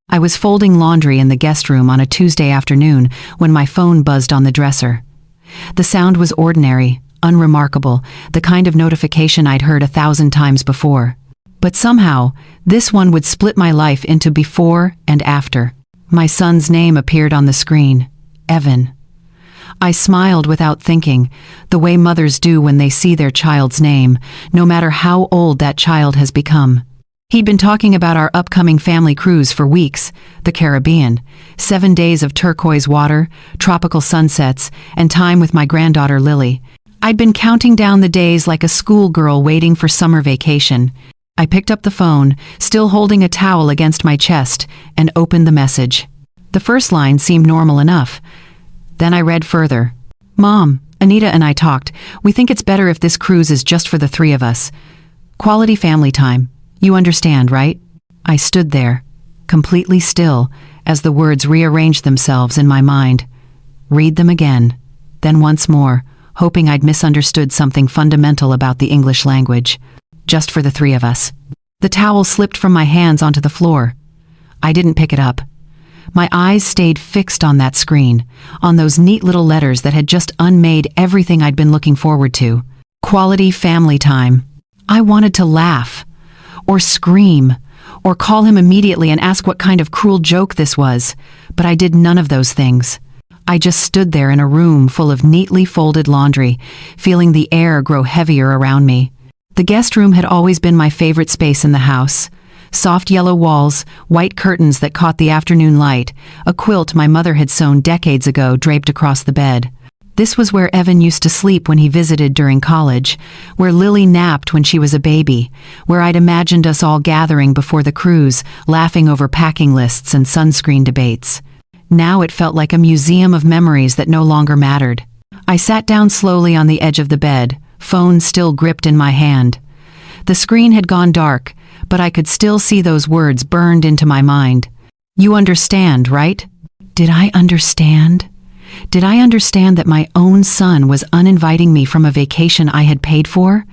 I was folding laundry in the guest room on a Tuesday afternoon when my phone buzzed on the dresser. The sound was ordinary, unremarkable, the kind of notification I'd heard 1,000 times before. But somehow, this one would split my life into before and after. My son's name appeared on the screen. Evan. I smiled without thinking, the way mothers do when they see their child's name, no matter how old that child has become. He'd been talking about our upcoming family cruise for weeks, the Caribbean, 7 days of turquoise water, tropical sunsets, and time with my granddaughter Lily. I'd been counting down the days like a schoolgirl waiting for summer vacation. I picked up the phone, still holding a towel against my chest, and opened the message. The first line seemed normal enough. Then I read further. Mom, Anita and I talked. We think it's better if this cruise is just for the 3 of us. Quality family time. You understand, right? I stood there, completely still, as the words rearranged themselves in my mind. Read them again, then once more, hoping I'd misunderstood something fundamental about the English language. Just for the 3 of us. The towel slipped from my hands onto the floor. I didn't pick it up. My eyes stayed fixed on that screen, on those neat little letters that had just unmade everything I'd been looking forward to. Quality family time. I wanted to laugh, or scream, or call him immediately and ask what kind of cruel joke this was, but I did none of those things. I just stood there in a room full of neatly folded laundry, feeling the air grow heavier around me. The guest room had always been my favorite space in the house. Soft yellow walls, white curtains that caught the afternoon light, a quilt my mother had sewn decades ago draped across the bed. This was where Evan used to sleep when he visited during college, where Lily napped when she was a baby, where I'd imagined us all gathering before the cruise, laughing over packing lists and sunscreen debates. Now it felt like a museum of memories that no longer mattered. I sat down slowly on the edge of the bed, phone still gripped in my hand. The screen had gone dark, but I could still see those words burned into my mind. You understand, right? Did I understand? Did I understand that my own son was uninviting me from a vacation I had paid for?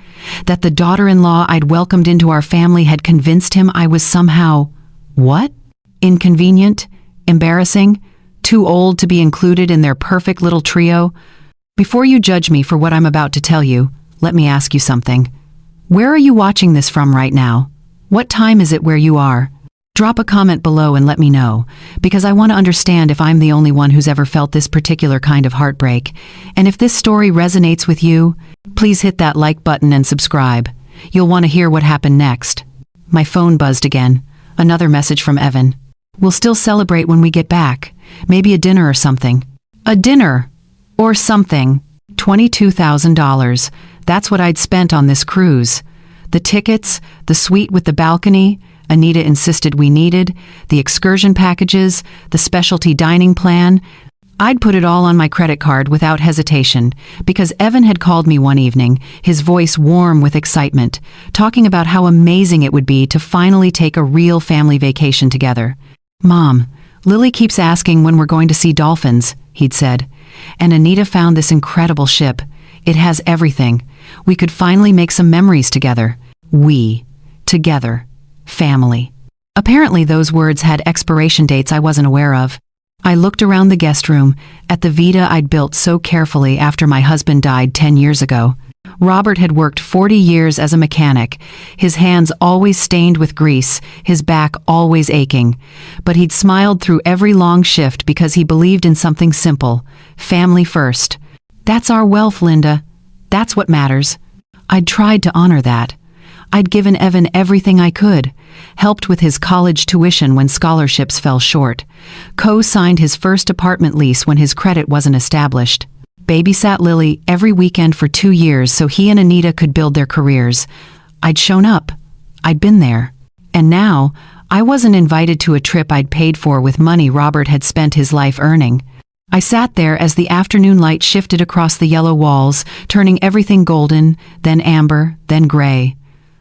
That the daughter-in-law I'd welcomed into our family had convinced him I was somehow, what? Inconvenient? Embarrassing? Too old to be included in their perfect little trio? Before you judge me for what I'm about to tell you, let me ask you something. Where are you watching this from right now? What time is it where you are? Drop a comment below and let me know, because I want to understand if I'm the only one who's ever felt this particular kind of heartbreak. And if this story resonates with you, please hit that like button and subscribe. You'll want to hear what happened next. My phone buzzed again. Another message from Evan. We'll still celebrate when we get back. Maybe a dinner or something. A dinner! Or something. $22,000. That's what I'd spent on this cruise. The tickets, the suite with the balcony, Anita insisted we needed, the excursion packages, the specialty dining plan. I'd put it all on my credit card without hesitation, because Evan had called me one evening, his voice warm with excitement, talking about how amazing it would be to finally take a real family vacation together. Mom, Lily keeps asking when we're going to see dolphins, he'd said. And Anita found this incredible ship. It has everything. We could finally make some memories together. We. Together. Family. Apparently those words had expiration dates I wasn't aware of. I looked around the guest room, at the Vita I'd built so carefully after my husband died 10 years ago. Robert had worked 40 years as a mechanic, his hands always stained with grease, his back always aching. But he'd smiled through every long shift because he believed in something simple: family first. That's our wealth, Linda. That's what matters. I'd tried to honor that. I'd given Evan everything I could, helped with his college tuition when scholarships fell short, co-signed his first apartment lease when his credit wasn't established, babysat Lily every weekend for 2 years so he and Anita could build their careers. I'd shown up. I'd been there. And now, I wasn't invited to a trip I'd paid for with money Robert had spent his life earning. I sat there as the afternoon light shifted across the yellow walls, turning everything golden, then amber, then gray.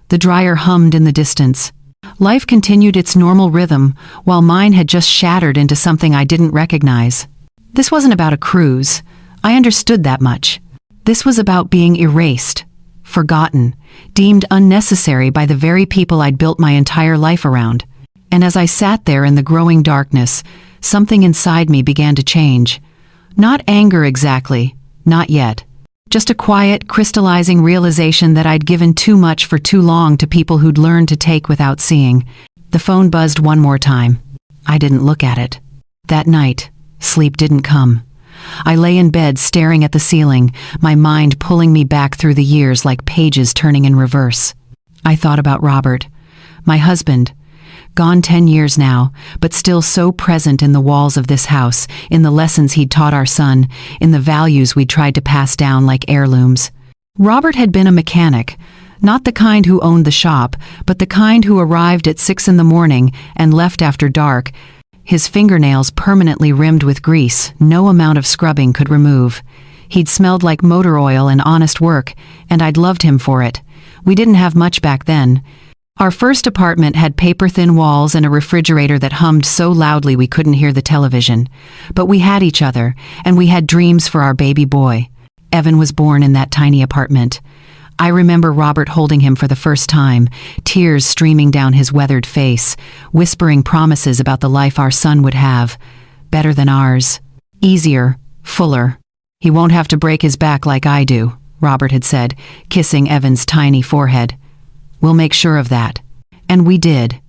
The dryer hummed in the distance. Life continued its normal rhythm, while mine had just shattered into something I didn't recognize. This wasn't about a cruise. I understood that much. This was about being erased, forgotten, deemed unnecessary by the very people I'd built my entire life around. And as I sat there in the growing darkness, something inside me began to change. Not anger exactly, not yet. Just a quiet, crystallizing realization that I'd given too much for too long to people who'd learned to take without seeing. The phone buzzed one more time. I didn't look at it. That night, sleep didn't come. I lay in bed staring at the ceiling, my mind pulling me back through the years like pages turning in reverse. I thought about Robert, my husband, gone 10 years now, but still so present in the walls of this house, in the lessons he'd taught our son, in the values we'd tried to pass down like heirlooms. Robert had been a mechanic, not the kind who owned the shop, but the kind who arrived at 6 a.m. and left after dark, his fingernails permanently rimmed with grease no amount of scrubbing could remove. He'd smelled like motor oil and honest work, and I'd loved him for it. We didn't have much back then. Our first apartment had paper-thin walls and a refrigerator that hummed so loudly we couldn't hear the television. But we had each other, and we had dreams for our baby boy. Evan was born in that tiny apartment. I remember Robert holding him for the first time, tears streaming down his weathered face, whispering promises about the life our son would have. Better than ours. Easier. Fuller. He won't have to break his back like I do, Robert had said, kissing Evan's tiny forehead. We'll make sure of that. And we did.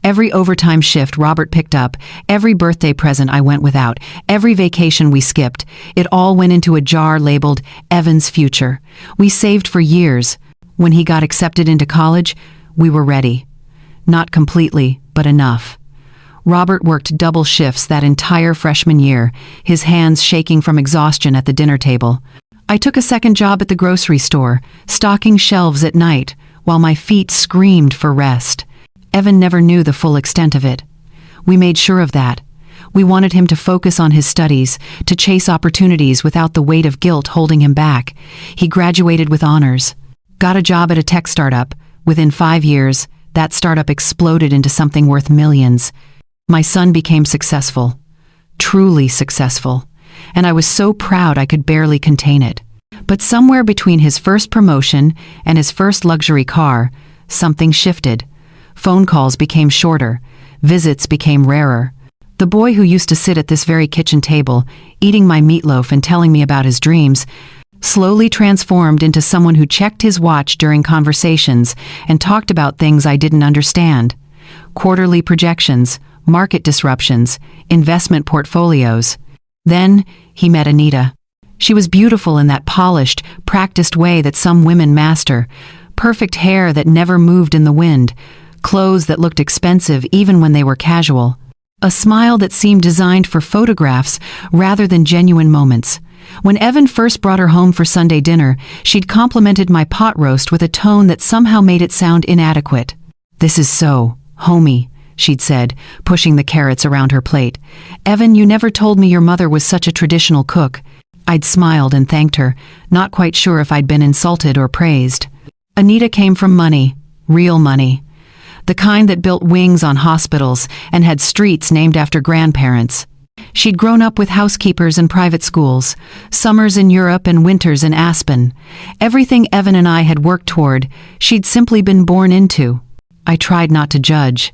Every overtime shift Robert picked up, every birthday present I went without, every vacation we skipped, it all went into a jar labeled Evan's future. We saved for years. When he got accepted into college, we were ready. Not completely, but enough. Robert worked double shifts that entire freshman year, his hands shaking from exhaustion at the dinner table. I took a second job at the grocery store, stocking shelves at night, while my feet screamed for rest. Evan never knew the full extent of it. We made sure of that. We wanted him to focus on his studies, to chase opportunities without the weight of guilt holding him back. He graduated with honors, got a job at a tech startup. Within 5 years, that startup exploded into something worth millions. My son became successful, truly successful, and I was so proud I could barely contain it. But somewhere between his first promotion and his first luxury car, something shifted. Phone calls became shorter. Visits became rarer. The boy who used to sit at this very kitchen table, eating my meatloaf and telling me about his dreams, slowly transformed into someone who checked his watch during conversations and talked about things I didn't understand. Quarterly projections, market disruptions, investment portfolios. Then he met Anita. She was beautiful in that polished, practiced way that some women master. Perfect hair that never moved in the wind. Clothes that looked expensive even when they were casual. A smile that seemed designed for photographs rather than genuine moments. When Evan first brought her home for Sunday dinner, she'd complimented my pot roast with a tone that somehow made it sound inadequate. "This is so homey," she'd said, pushing the carrots around her plate. "Evan, you never told me your mother was such a traditional cook." I'd smiled and thanked her, not quite sure if I'd been insulted or praised. Anita came from money, real money. The kind that built wings on hospitals and had streets named after grandparents. She'd grown up with housekeepers and private schools, summers in Europe and winters in Aspen. Everything Evan and I had worked toward, she'd simply been born into. I tried not to judge.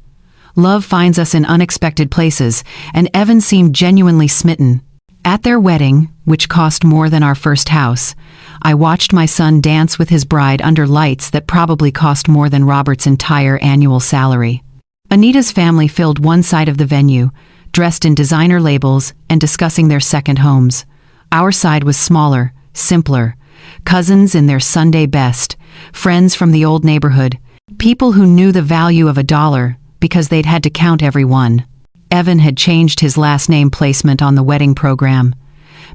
Love finds us in unexpected places, and Evan seemed genuinely smitten. At their wedding, which cost more than our first house, I watched my son dance with his bride under lights that probably cost more than Robert's entire annual salary. Anita's family filled one side of the venue, dressed in designer labels and discussing their second homes. Our side was smaller, simpler. Cousins in their Sunday best, friends from the old neighborhood, people who knew the value of $1 because they'd had to count every one. Evan had changed his last name placement on the wedding program.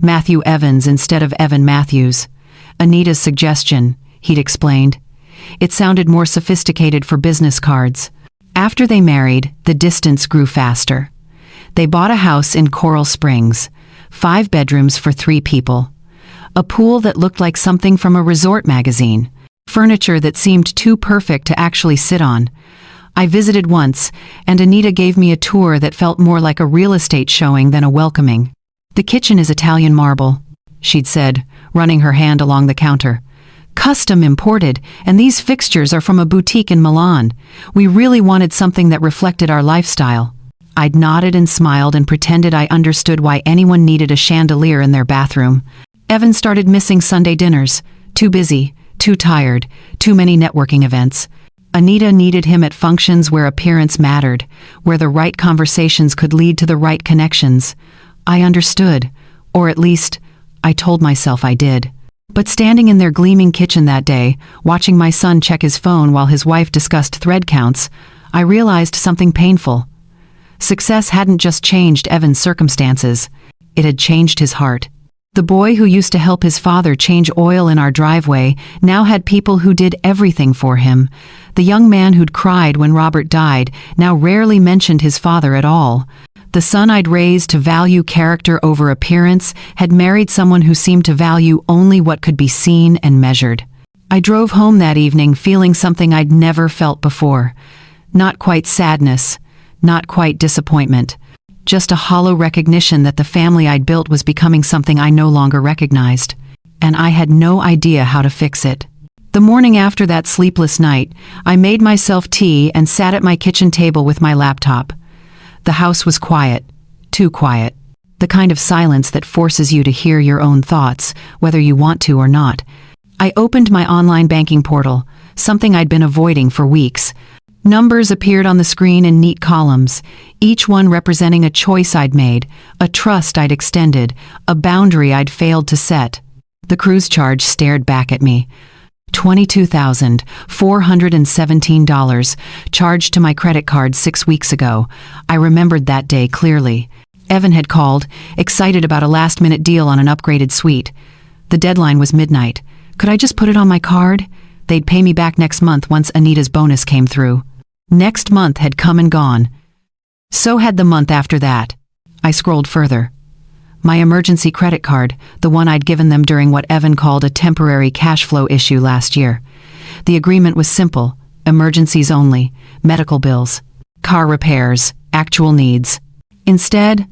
Matthew Evans instead of Evan Matthews. Anita's suggestion, he'd explained. It sounded more sophisticated for business cards. After they married, the distance grew faster. They bought a house in Coral Springs, 5 bedrooms for 3 people. A pool that looked like something from a resort magazine. Furniture that seemed too perfect to actually sit on. I visited once, and Anita gave me a tour that felt more like a real estate showing than a welcoming. "The kitchen is Italian marble," she'd said, running her hand along the counter. Custom imported, and these fixtures are from a boutique in Milan. We really wanted something that reflected our lifestyle. I'd nodded and smiled and pretended I understood why anyone needed a chandelier in their bathroom. Evan started missing Sunday dinners. Too busy, too tired, too many networking events. Anita needed him at functions where appearance mattered, where the right conversations could lead to the right connections. I understood, or at least, I told myself I did. But standing in their gleaming kitchen that day, watching my son check his phone while his wife discussed thread counts, I realized something painful. Success hadn't just changed Evan's circumstances, it had changed his heart. The boy who used to help his father change oil in our driveway now had people who did everything for him. The young man who'd cried when Robert died now rarely mentioned his father at all. The son I'd raised to value character over appearance had married someone who seemed to value only what could be seen and measured. I drove home that evening feeling something I'd never felt before. Not quite sadness, not quite disappointment. Just a hollow recognition that the family I'd built was becoming something I no longer recognized. And I had no idea how to fix it. The morning after that sleepless night, I made myself tea and sat at my kitchen table with my laptop. The house was quiet, too quiet. The kind of silence that forces you to hear your own thoughts, whether you want to or not. I opened my online banking portal, something I'd been avoiding for weeks. Numbers appeared on the screen in neat columns, each one representing a choice I'd made, a trust I'd extended, a boundary I'd failed to set. The cruise charge stared back at me. $22,417 charged to my credit card 6 weeks ago. I remembered that day clearly. Evan had called, excited about a last-minute deal on an upgraded suite. The deadline was midnight. Could I just put it on my card? They'd pay me back next month once Anita's bonus came through. Next month had come and gone. So had the month after that. I scrolled further. My emergency credit card, the one I'd given them during what Evan called a temporary cash flow issue last year. The agreement was simple, emergencies only, medical bills, car repairs, actual needs. Instead,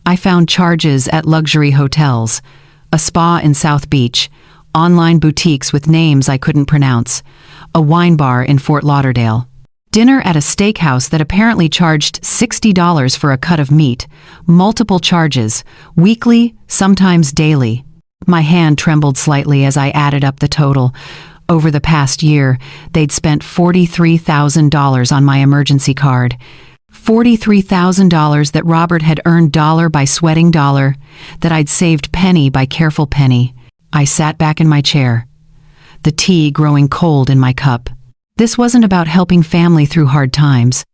I found charges at luxury hotels, a spa in South Beach, online boutiques with names I couldn't pronounce, a wine bar in Fort Lauderdale. Dinner at a steakhouse that apparently charged $60 for a cut of meat, multiple charges, weekly, sometimes daily. My hand trembled slightly as I added up the total. Over the past year, they'd spent $43,000 on my emergency card. $43,000 that Robert had earned dollar by sweating dollar, that I'd saved penny by careful penny. I sat back in my chair, the tea growing cold in my cup. This wasn't about helping family through hard times.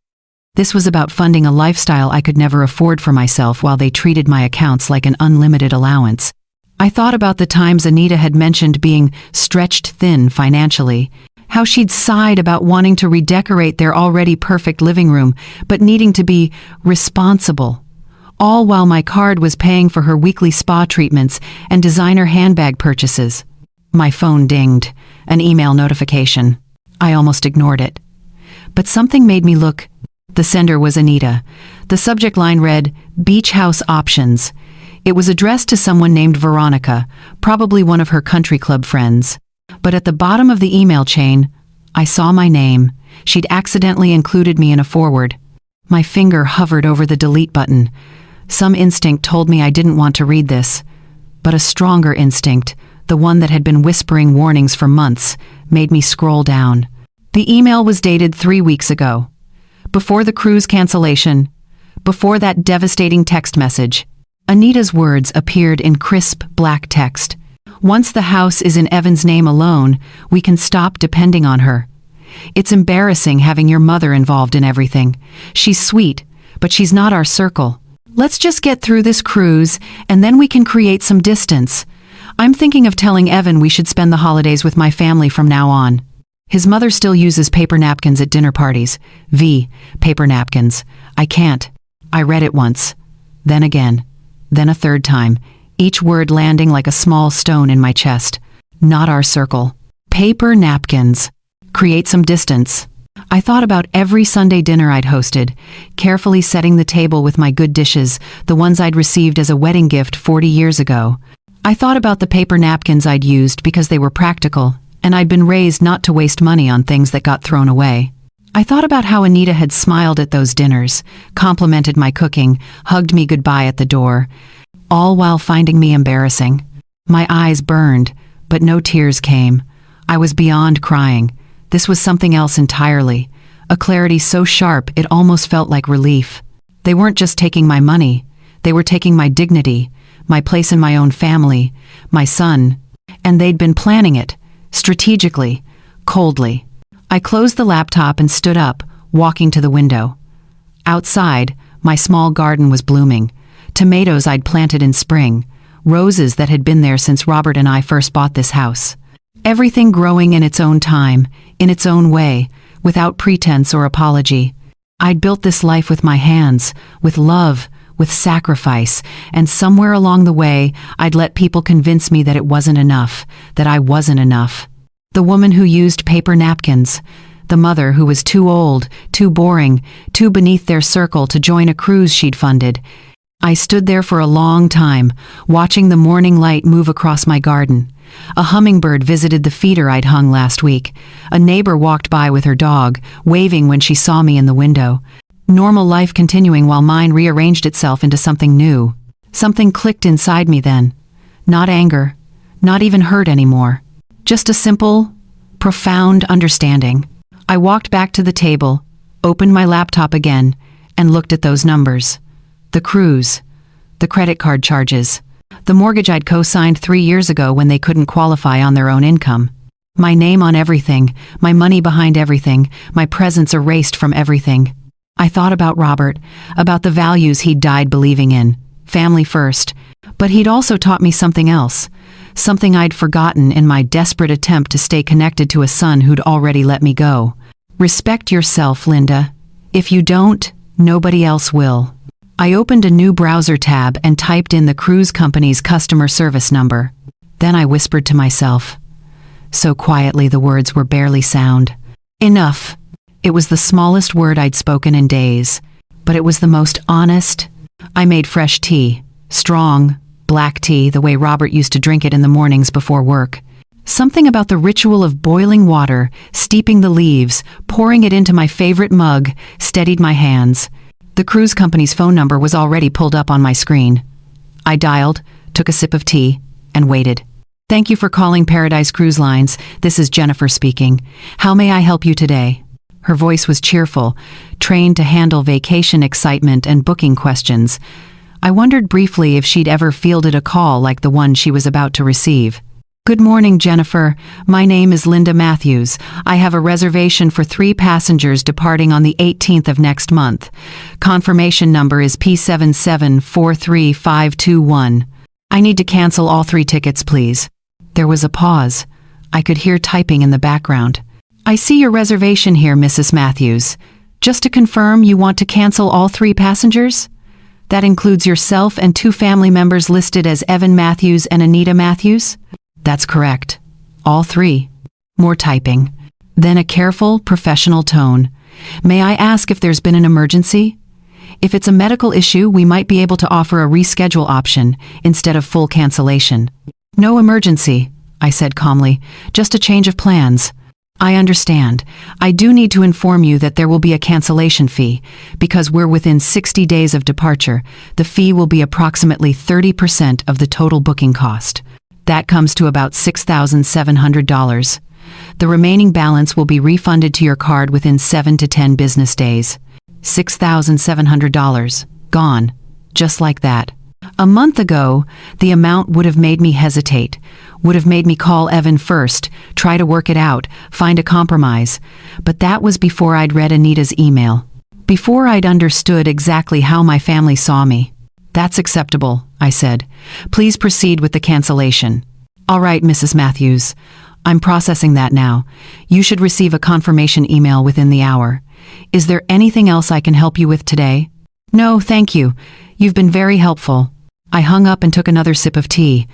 This was about funding a lifestyle I could never afford for myself while they treated my accounts like an unlimited allowance. I thought about the times Anita had mentioned being stretched thin financially, how she'd sighed about wanting to redecorate their already perfect living room, but needing to be responsible. All while my card was paying for her weekly spa treatments and designer handbag purchases. My phone dinged, an email notification. I almost ignored it. But something made me look. The sender was Anita. The subject line read, Beach House Options. It was addressed to someone named Veronica, probably one of her country club friends. But at the bottom of the email chain, I saw my name. She'd accidentally included me in a forward. My finger hovered over the delete button. Some instinct told me I didn't want to read this. But a stronger instinct, the one that had been whispering warnings for months, made me scroll down. The email was dated 3 weeks ago. Before the cruise cancellation, before that devastating text message, Anita's words appeared in crisp black text. Once the house is in Evan's name alone, we can stop depending on her. It's embarrassing having your mother involved in everything. She's sweet, but she's not our circle. Let's just get through this cruise, and then we can create some distance. I'm thinking of telling Evan we should spend the holidays with my family from now on. His mother still uses paper napkins at dinner parties. Paper napkins. I can't. I read it once. Then again. Then a third time. Each word landing like a small stone in my chest. Not our circle. Paper napkins. Create some distance. I thought about every Sunday dinner I'd hosted, carefully setting the table with my good dishes, the ones I'd received as a wedding gift 40 years ago. I thought about the paper napkins I'd used because they were practical, and I'd been raised not to waste money on things that got thrown away. I thought about how Anita had smiled at those dinners, complimented my cooking, hugged me goodbye at the door, all while finding me embarrassing. My eyes burned, but no tears came. I was beyond crying. This was something else entirely, a clarity so sharp it almost felt like relief. They weren't just taking my money, they were taking my dignity, my place in my own family, my son, and they'd been planning it, strategically, coldly. I closed the laptop and stood up, walking to the window. Outside, my small garden was blooming. Tomatoes I'd planted in spring, roses that had been there since Robert and I first bought this house. Everything growing in its own time, in its own way, without pretense or apology. I'd built this life with my hands, with love, with sacrifice, and somewhere along the way, I'd let people convince me that it wasn't enough, that I wasn't enough. The woman who used paper napkins, the mother who was too old, too boring, too beneath their circle to join a cruise she'd funded. I stood there for a long time, watching the morning light move across my garden. A hummingbird visited the feeder I'd hung last week. A neighbor walked by with her dog, waving when she saw me in the window. Normal life continuing while mine rearranged itself into something new. Something clicked inside me then. Not anger, not even hurt anymore. Just a simple, profound understanding. I walked back to the table, opened my laptop again, and looked at those numbers. The cruise, the credit card charges, the mortgage I'd co-signed 3 years ago when they couldn't qualify on their own income. My name on everything, my money behind everything, my presence erased from everything. I thought about Robert, about the values he'd died believing in, family first, but he'd also taught me something else, something I'd forgotten in my desperate attempt to stay connected to a son who'd already let me go. Respect yourself, Linda. If you don't, nobody else will. I opened a new browser tab and typed in the cruise company's customer service number. Then I whispered to myself, so quietly the words were barely sound. Enough. It was the smallest word I'd spoken in days, but it was the most honest. I made fresh tea, strong, black tea the way Robert used to drink it in the mornings before work. Something about the ritual of boiling water, steeping the leaves, pouring it into my favorite mug, steadied my hands. The cruise company's phone number was already pulled up on my screen. I dialed, took a sip of tea, and waited. Thank you for calling Paradise Cruise Lines. This is Jennifer speaking. How may I help you today? Her voice was cheerful, trained to handle vacation excitement and booking questions. I wondered briefly if she'd ever fielded a call like the one she was about to receive. Good morning, Jennifer. My name is Linda Matthews. I have a reservation for 3 passengers departing on the 18th of next month. Confirmation number is P7743521. I need to cancel all 3 tickets, please. There was a pause. I could hear typing in the background. I see your reservation here, Mrs. Matthews. Just to confirm, you want to cancel all 3 passengers? That includes yourself and 2 family members listed as Evan Matthews and Anita Matthews? That's correct. All 3. More typing. Then a careful, professional tone. May I ask if there's been an emergency? If it's a medical issue, we might be able to offer a reschedule option instead of full cancellation. No emergency, I said calmly. Just a change of plans. I understand. I do need to inform you that there will be a cancellation fee. Because we're within 60 days of departure, the fee will be approximately 30% of the total booking cost. That comes to about $6,700. The remaining balance will be refunded to your card within 7 to 10 business days. $6,700. Gone. Just like that. A month ago, the amount would have made me hesitate, would have made me call Evan first, try to work it out, find a compromise. But that was before I'd read Anita's email. Before I'd understood exactly how my family saw me. That's acceptable, I said. Please proceed with the cancellation. All right, Mrs. Matthews. I'm processing that now. You should receive a confirmation email within the hour. Is there anything else I can help you with today? No, thank you. You've been very helpful. I hung up and took another sip of tea.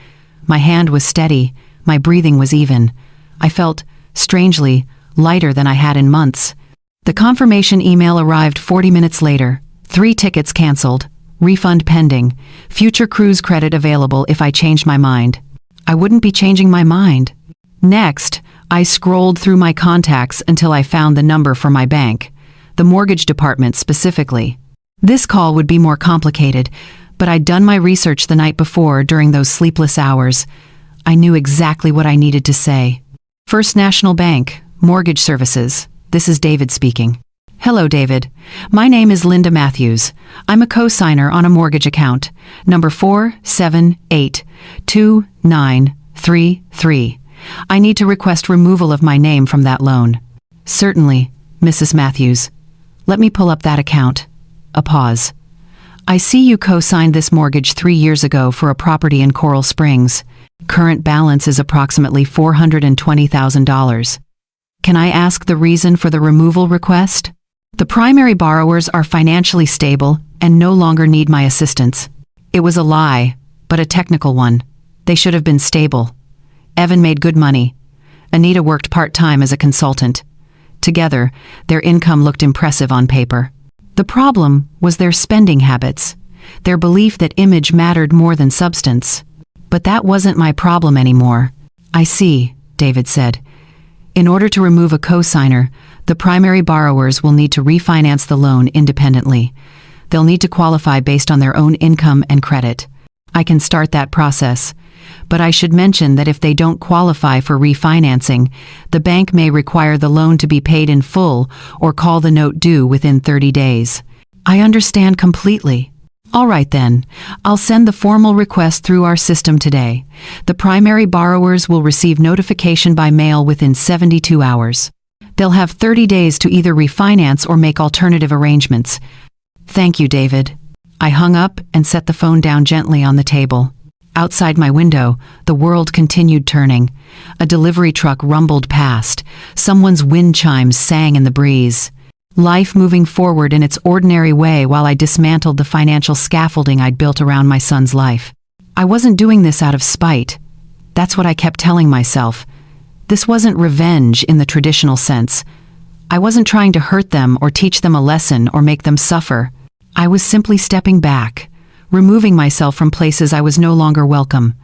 My hand was steady. My breathing was even. I felt, strangely, lighter than I had in months. The confirmation email arrived 40 minutes later. 3 tickets canceled. Refund pending. Future cruise credit available if I changed my mind. I wouldn't be changing my mind. Next, I scrolled through my contacts until I found the number for my bank, the mortgage department specifically. This call would be more complicated, but I'd done my research the night before during those sleepless hours. I knew exactly what I needed to say. First National Bank, Mortgage Services. This is David speaking. Hello, David. My name is Linda Matthews. I'm a co-signer on a mortgage account, number 4782933. I need to request removal of my name from that loan. Certainly, Mrs. Matthews. Let me pull up that account. A pause. I see you co-signed this mortgage 3 years ago for a property in Coral Springs. Current balance is approximately $420,000. Can I ask the reason for the removal request? The primary borrowers are financially stable and no longer need my assistance. It was a lie, but a technical one. They should have been stable. Evan made good money. Anita worked part-time as a consultant. Together, their income looked impressive on paper. The problem was their spending habits, their belief that image mattered more than substance. But that wasn't my problem anymore. I see, David said. In order to remove a co-signer, the primary borrowers will need to refinance the loan independently. They'll need to qualify based on their own income and credit. I can start that process. But I should mention that if they don't qualify for refinancing, the bank may require the loan to be paid in full or call the note due within 30 days. I understand completely. All right then, I'll send the formal request through our system today. The primary borrowers will receive notification by mail within 72 hours. They'll have 30 days to either refinance or make alternative arrangements. Thank you, David. I hung up and set the phone down gently on the table. Outside my window, the world continued turning. A delivery truck rumbled past. Someone's wind chimes sang in the breeze. Life moving forward in its ordinary way while I dismantled the financial scaffolding I'd built around my son's life. I wasn't doing this out of spite. That's what I kept telling myself. This wasn't revenge in the traditional sense. I wasn't trying to hurt them or teach them a lesson or make them suffer. I was simply stepping back, removing myself from places I was no longer welcome,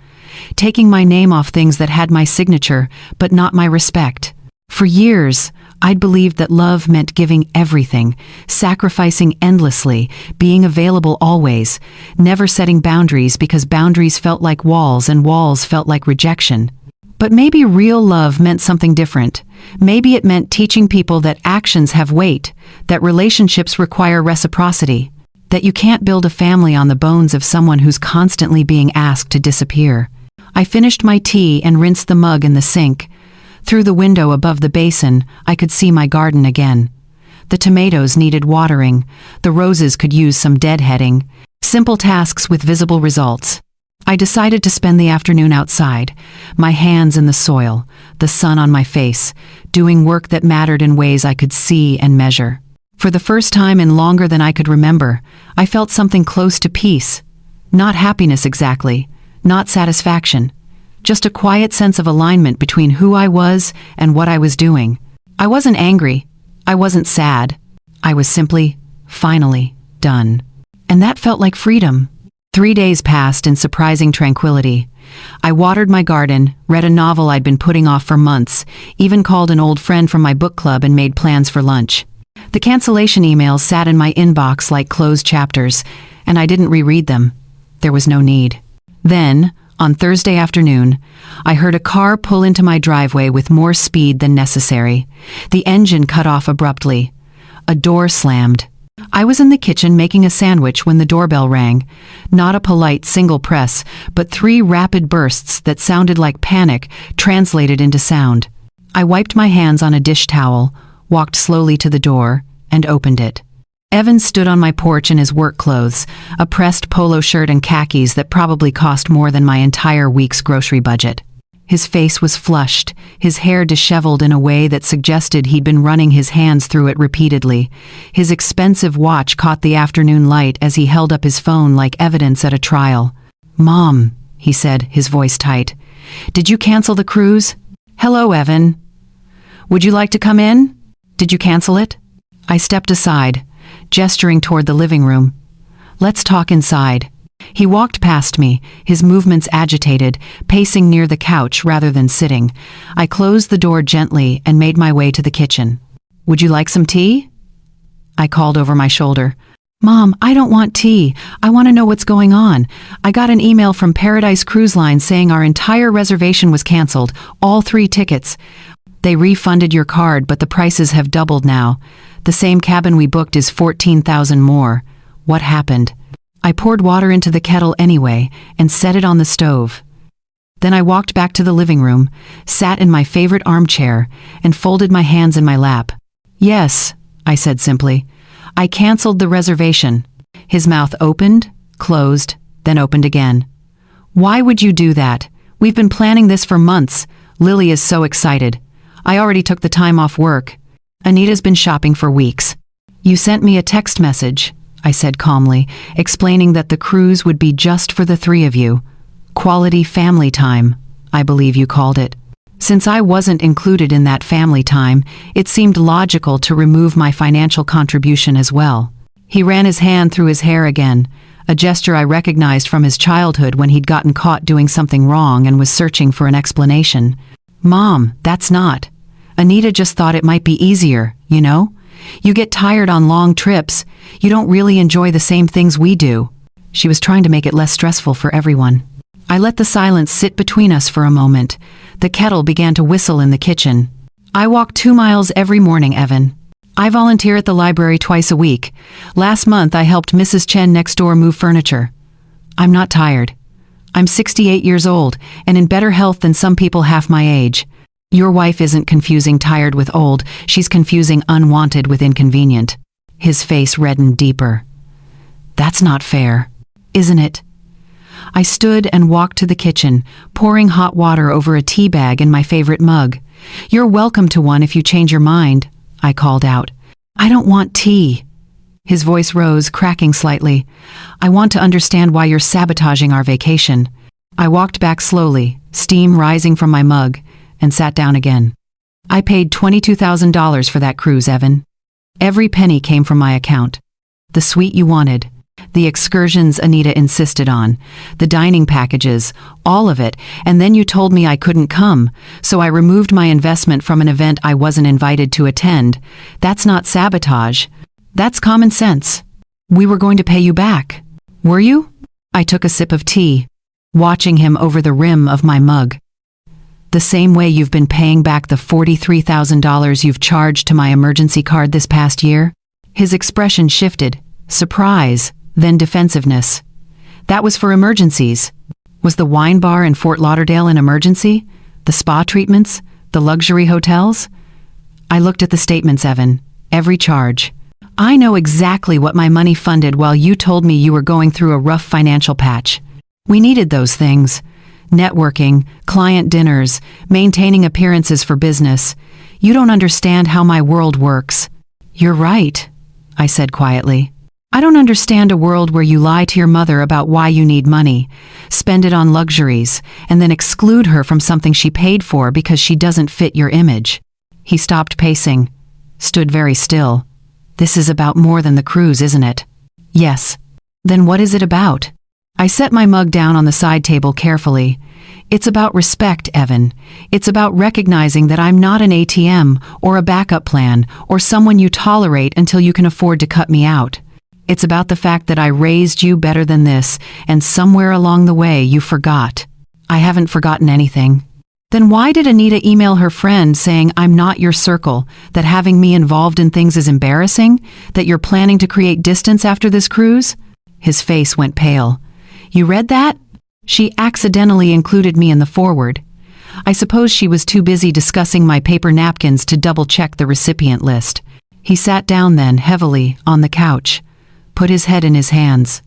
taking my name off things that had my signature but not my respect. For years, I'd believed that love meant giving everything, sacrificing endlessly, being available always, never setting boundaries because boundaries felt like walls and walls felt like rejection. But maybe real love meant something different. Maybe it meant teaching people that actions have weight, that relationships require reciprocity, that you can't build a family on the bones of someone who's constantly being asked to disappear. I finished my tea and rinsed the mug in the sink. Through the window above the basin, I could see my garden again. The tomatoes needed watering. The roses could use some deadheading. Simple tasks with visible results. I decided to spend the afternoon outside, my hands in the soil, the sun on my face, doing work that mattered in ways I could see and measure. For the first time in longer than I could remember, I felt something close to peace. Not happiness exactly, not satisfaction. Just a quiet sense of alignment between who I was and what I was doing. I wasn't angry. I wasn't sad. I was simply, finally, done. And that felt like freedom. 3 days passed in surprising tranquility. I watered my garden, read a novel I'd been putting off for months, even called an old friend from my book club and made plans for lunch. The cancellation emails sat in my inbox like closed chapters, and I didn't reread them. There was no need. Then, on Thursday afternoon, I heard a car pull into my driveway with more speed than necessary. The engine cut off abruptly. A door slammed. I was in the kitchen making a sandwich when the doorbell rang. Not a polite single press, but 3 rapid bursts that sounded like panic translated into sound. I wiped my hands on a dish towel, walked slowly to the door, and opened it. Evan stood on my porch in his work clothes, a pressed polo shirt and khakis that probably cost more than my entire week's grocery budget. His face was flushed, his hair disheveled in a way that suggested he'd been running his hands through it repeatedly. His expensive watch caught the afternoon light as he held up his phone like evidence at a trial. "Mom," he said, his voice tight. "Did you cancel the cruise?" "Hello, Evan. Would you like to come in? Did you cancel it?" I stepped aside, gesturing toward the living room. "Let's talk inside." He walked past me, his movements agitated, pacing near the couch rather than sitting. I closed the door gently and made my way to the kitchen. "Would you like some tea?" I called over my shoulder. "Mom, I don't want tea. I want to know what's going on. I got an email from Paradise Cruise Line saying our entire reservation was canceled, all 3 tickets. They refunded your card, but the prices have doubled now. The same cabin we booked is $14,000 more. What happened?" I poured water into the kettle anyway and set it on the stove. Then I walked back to the living room, sat in my favorite armchair, and folded my hands in my lap. "Yes," I said simply. "I canceled the reservation." His mouth opened, closed, then opened again. "Why would you do that? We've been planning this for months. Lily is so excited. I already took the time off work. Anita's been shopping for weeks. You sent me a text message," I said calmly, explaining that the cruise would be just for the 3 of you. Quality family time, I believe you called it. Since I wasn't included in that family time, it seemed logical to remove my financial contribution as well. He ran his hand through his hair again, a gesture I recognized from his childhood when he'd gotten caught doing something wrong and was searching for an explanation. "Mom, that's not. Anita just thought it might be easier, you know? You get tired on long trips. You don't really enjoy the same things we do." She was trying to make it less stressful for everyone. I let the silence sit between us for a moment. The kettle began to whistle in the kitchen. "I walk 2 miles every morning, Evan. I volunteer at the library twice a week. Last month I helped Mrs. Chen next door move furniture. I'm not tired. I'm 68 years old and in better health than some people half my age. Your wife isn't confusing tired with old, she's confusing unwanted with inconvenient." His face reddened deeper. "That's not fair, isn't it?" I stood and walked to the kitchen, pouring hot water over a tea bag in my favorite mug. "You're welcome to one if you change your mind," I called out. "I don't want tea." His voice rose, cracking slightly. "I want to understand why you're sabotaging our vacation." I walked back slowly, steam rising from my mug, and sat down again. "I paid $22,000 for that cruise, Evan. Every penny came from my account. The suite you wanted, the excursions Anita insisted on, the dining packages, all of it, and then you told me I couldn't come, so I removed my investment from an event I wasn't invited to attend. That's not sabotage. That's common sense. We were going to pay you back. Were you?" I took a sip of tea, watching him over the rim of my mug. "The same way you've been paying back the $43,000 you've charged to my emergency card this past year?" His expression shifted, surprise, then defensiveness. "That was for emergencies. Was the wine bar in Fort Lauderdale an emergency? The spa treatments? The luxury hotels?" I looked at the statements, Evan. Every charge. "I know exactly what my money funded while you told me you were going through a rough financial patch. We needed those things. Networking, client dinners, maintaining appearances for business. You don't understand how my world works." "You're right," I said quietly. "I don't understand a world where you lie to your mother about why you need money, spend it on luxuries, and then exclude her from something she paid for because she doesn't fit your image." He stopped pacing, stood very still. "This is about more than the cruise, isn't it?" "Yes." "Then what is it about?" I set my mug down on the side table carefully. "It's about respect, Evan. It's about recognizing that I'm not an ATM or a backup plan or someone you tolerate until you can afford to cut me out. It's about the fact that I raised you better than this, and somewhere along the way you forgot." "I haven't forgotten anything." "Then why did Anita email her friend saying I'm not your circle, that having me involved in things is embarrassing, that you're planning to create distance after this cruise?" His face went pale. "You read that? She accidentally included me in the forward. I suppose she was too busy discussing my paper napkins to double-check the recipient list." He sat down then, heavily, on the couch, put his head in his hands.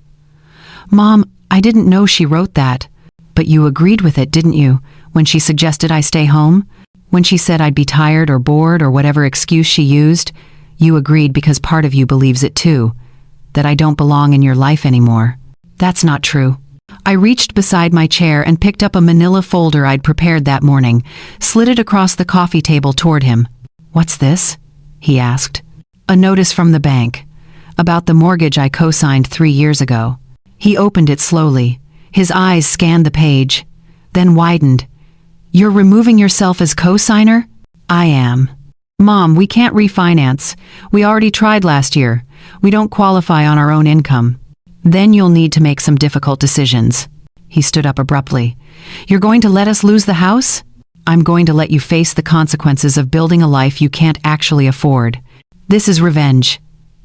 "Mom, I didn't know she wrote that. But you agreed with it, didn't you, when she suggested I stay home? When she said I'd be tired or bored or whatever excuse she used, you agreed because part of you believes it too, that I don't belong in your life anymore." "That's not true." I reached beside my chair and picked up a manila folder I'd prepared that morning, slid it across the coffee table toward him. "What's this?" he asked. "A notice from the bank. About the mortgage I co-signed 3 years ago." He opened it slowly. His eyes scanned the page, then widened. "You're removing yourself as co-signer?" "I am." "Mom, we can't refinance. We already tried last year. We don't qualify on our own income." "Then you'll need to make some difficult decisions." He stood up abruptly. "You're going to let us lose the house?" "I'm going to let you face the consequences of building a life you can't actually afford. This is revenge."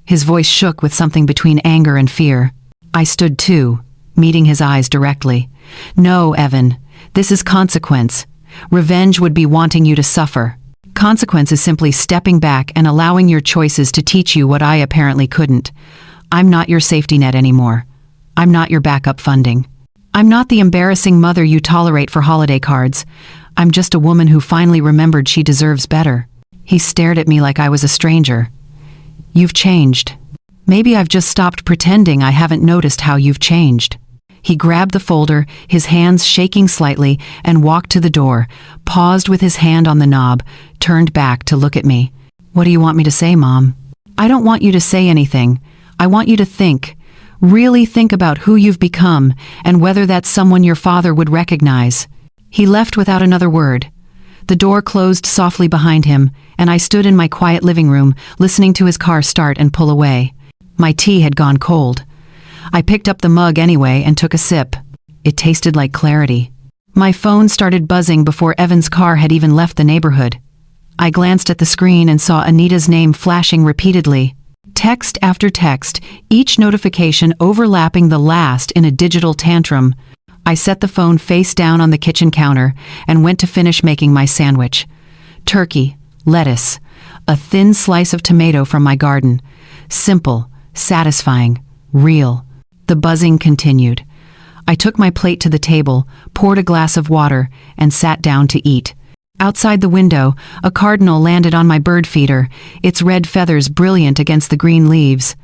His voice shook with something between anger and fear. I stood too, meeting his eyes directly. "No, Evan, this is consequence. Revenge would be wanting you to suffer. Consequence is simply stepping back and allowing your choices to teach you what I apparently couldn't. I'm not your safety net anymore. I'm not your backup funding. I'm not the embarrassing mother you tolerate for holiday cards. I'm just a woman who finally remembered she deserves better." He stared at me like I was a stranger. "You've changed. Maybe I've just stopped pretending I haven't noticed how you've changed." He grabbed the folder, his hands shaking slightly, and walked to the door, paused with his hand on the knob, turned back to look at me. "What do you want me to say, Mom?" "I don't want you to say anything. I want you to think. Really think about who you've become and whether that's someone your father would recognize." He left without another word. The door closed softly behind him, and I stood in my quiet living room, listening to his car start and pull away. My tea had gone cold. I picked up the mug anyway and took a sip. It tasted like clarity. My phone started buzzing before Evan's car had even left the neighborhood. I glanced at the screen and saw Anita's name flashing repeatedly. Text after text, each notification overlapping the last in a digital tantrum. I set the phone face down on the kitchen counter and went to finish making my sandwich. Turkey, lettuce, a thin slice of tomato from my garden. Simple, satisfying, real. The buzzing continued. I took my plate to the table, poured a glass of water, and sat down to eat. Outside the window, a cardinal landed on my bird feeder, its red feathers brilliant against the green leaves.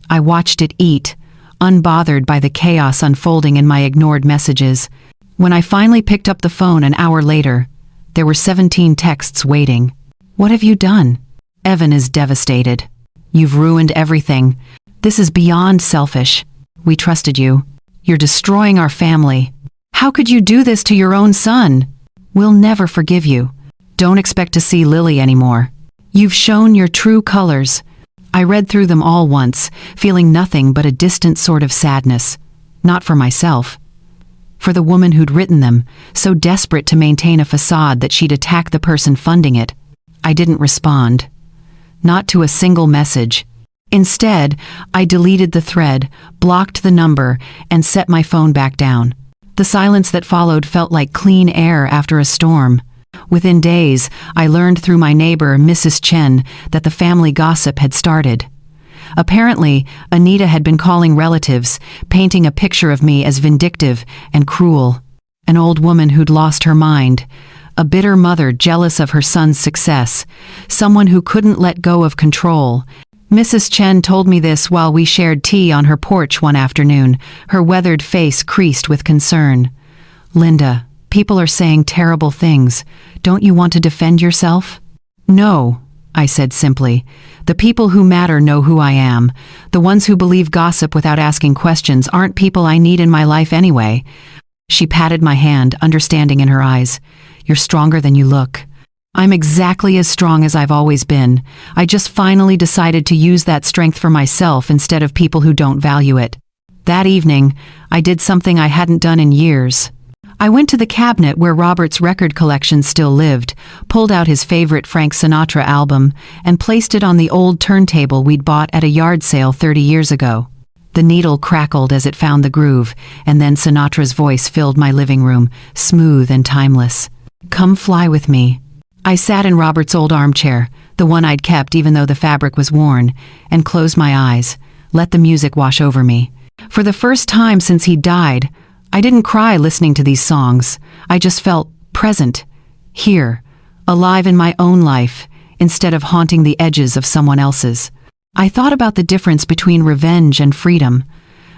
I watched it eat, unbothered by the chaos unfolding in my ignored messages. When I finally picked up the phone an hour later, there were 17 texts waiting. "What have you done?" "Evan is devastated. You've ruined everything. This is beyond selfish. We trusted you. You're destroying our family. How could you do this to your own son? We'll never forgive you. Don't expect to see Lily anymore. You've shown your true colors." I read through them all once, feeling nothing but a distant sort of sadness. Not for myself. For the woman who'd written them, so desperate to maintain a facade that she'd attack the person funding it. I didn't respond. Not to a single message. Instead, I deleted the thread, blocked the number, and set my phone back down. The silence that followed felt like clean air after a storm. Within days, I learned through my neighbor, Mrs. Chen, that the family gossip had started. Apparently, Anita had been calling relatives, painting a picture of me as vindictive and cruel. An old woman who'd lost her mind. A bitter mother jealous of her son's success. Someone who couldn't let go of control. Mrs. Chen told me this while we shared tea on her porch one afternoon, her weathered face creased with concern. "Linda, people are saying terrible things. Don't you want to defend yourself?" "No," I said simply. "The people who matter know who I am. The ones who believe gossip without asking questions aren't people I need in my life anyway." She patted my hand, understanding in her eyes. "You're stronger than you look." "I'm exactly as strong as I've always been. I just finally decided to use that strength for myself instead of people who don't value it." That evening, I did something I hadn't done in years. I went to the cabinet where Robert's record collection still lived, pulled out his favorite Frank Sinatra album, and placed it on the old turntable we'd bought at a yard sale 30 years ago. The needle crackled as it found the groove, and then Sinatra's voice filled my living room, smooth and timeless. "Come fly with me." I sat in Robert's old armchair, the one I'd kept even though the fabric was worn, and closed my eyes, let the music wash over me. For the first time since he died, I didn't cry listening to these songs. I just felt present, here, alive in my own life, instead of haunting the edges of someone else's. I thought about the difference between revenge and freedom.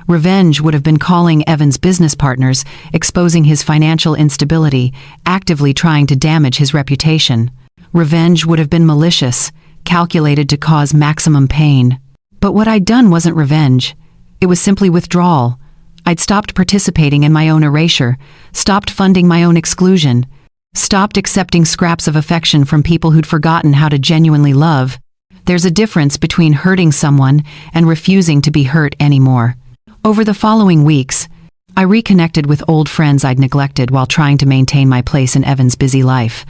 Revenge would have been calling Evan's business partners, exposing his financial instability, actively trying to damage his reputation. Revenge would have been malicious, calculated to cause maximum pain. But what I'd done wasn't revenge. It was simply withdrawal, I'd stopped participating in my own erasure, stopped funding my own exclusion, stopped accepting scraps of affection from people who'd forgotten how to genuinely love. There's a difference between hurting someone and refusing to be hurt anymore. Over the following weeks, I reconnected with old friends I'd neglected while trying to maintain my place in Evan's busy life.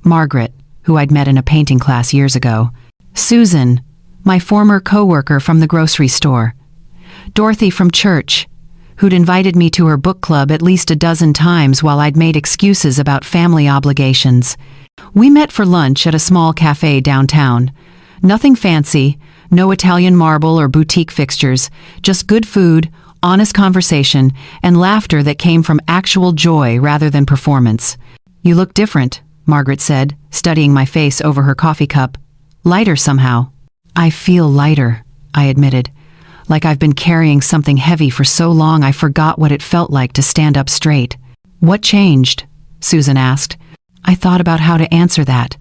Margaret, who I'd met in a painting class years ago. Susan, my former co-worker from the grocery store. Dorothy from church, who'd invited me to her book club at least a dozen times while I'd made excuses about family obligations. We met for lunch at a small cafe downtown. Nothing fancy, no Italian marble or boutique fixtures, just good food, honest conversation, and laughter that came from actual joy rather than performance. "You look different," Margaret said, studying my face over her coffee cup. "Lighter somehow." "I feel lighter," I admitted. "Like I've been carrying something heavy for so long I forgot what it felt like to stand up straight." "What changed?" Susan asked. I thought about how to answer that.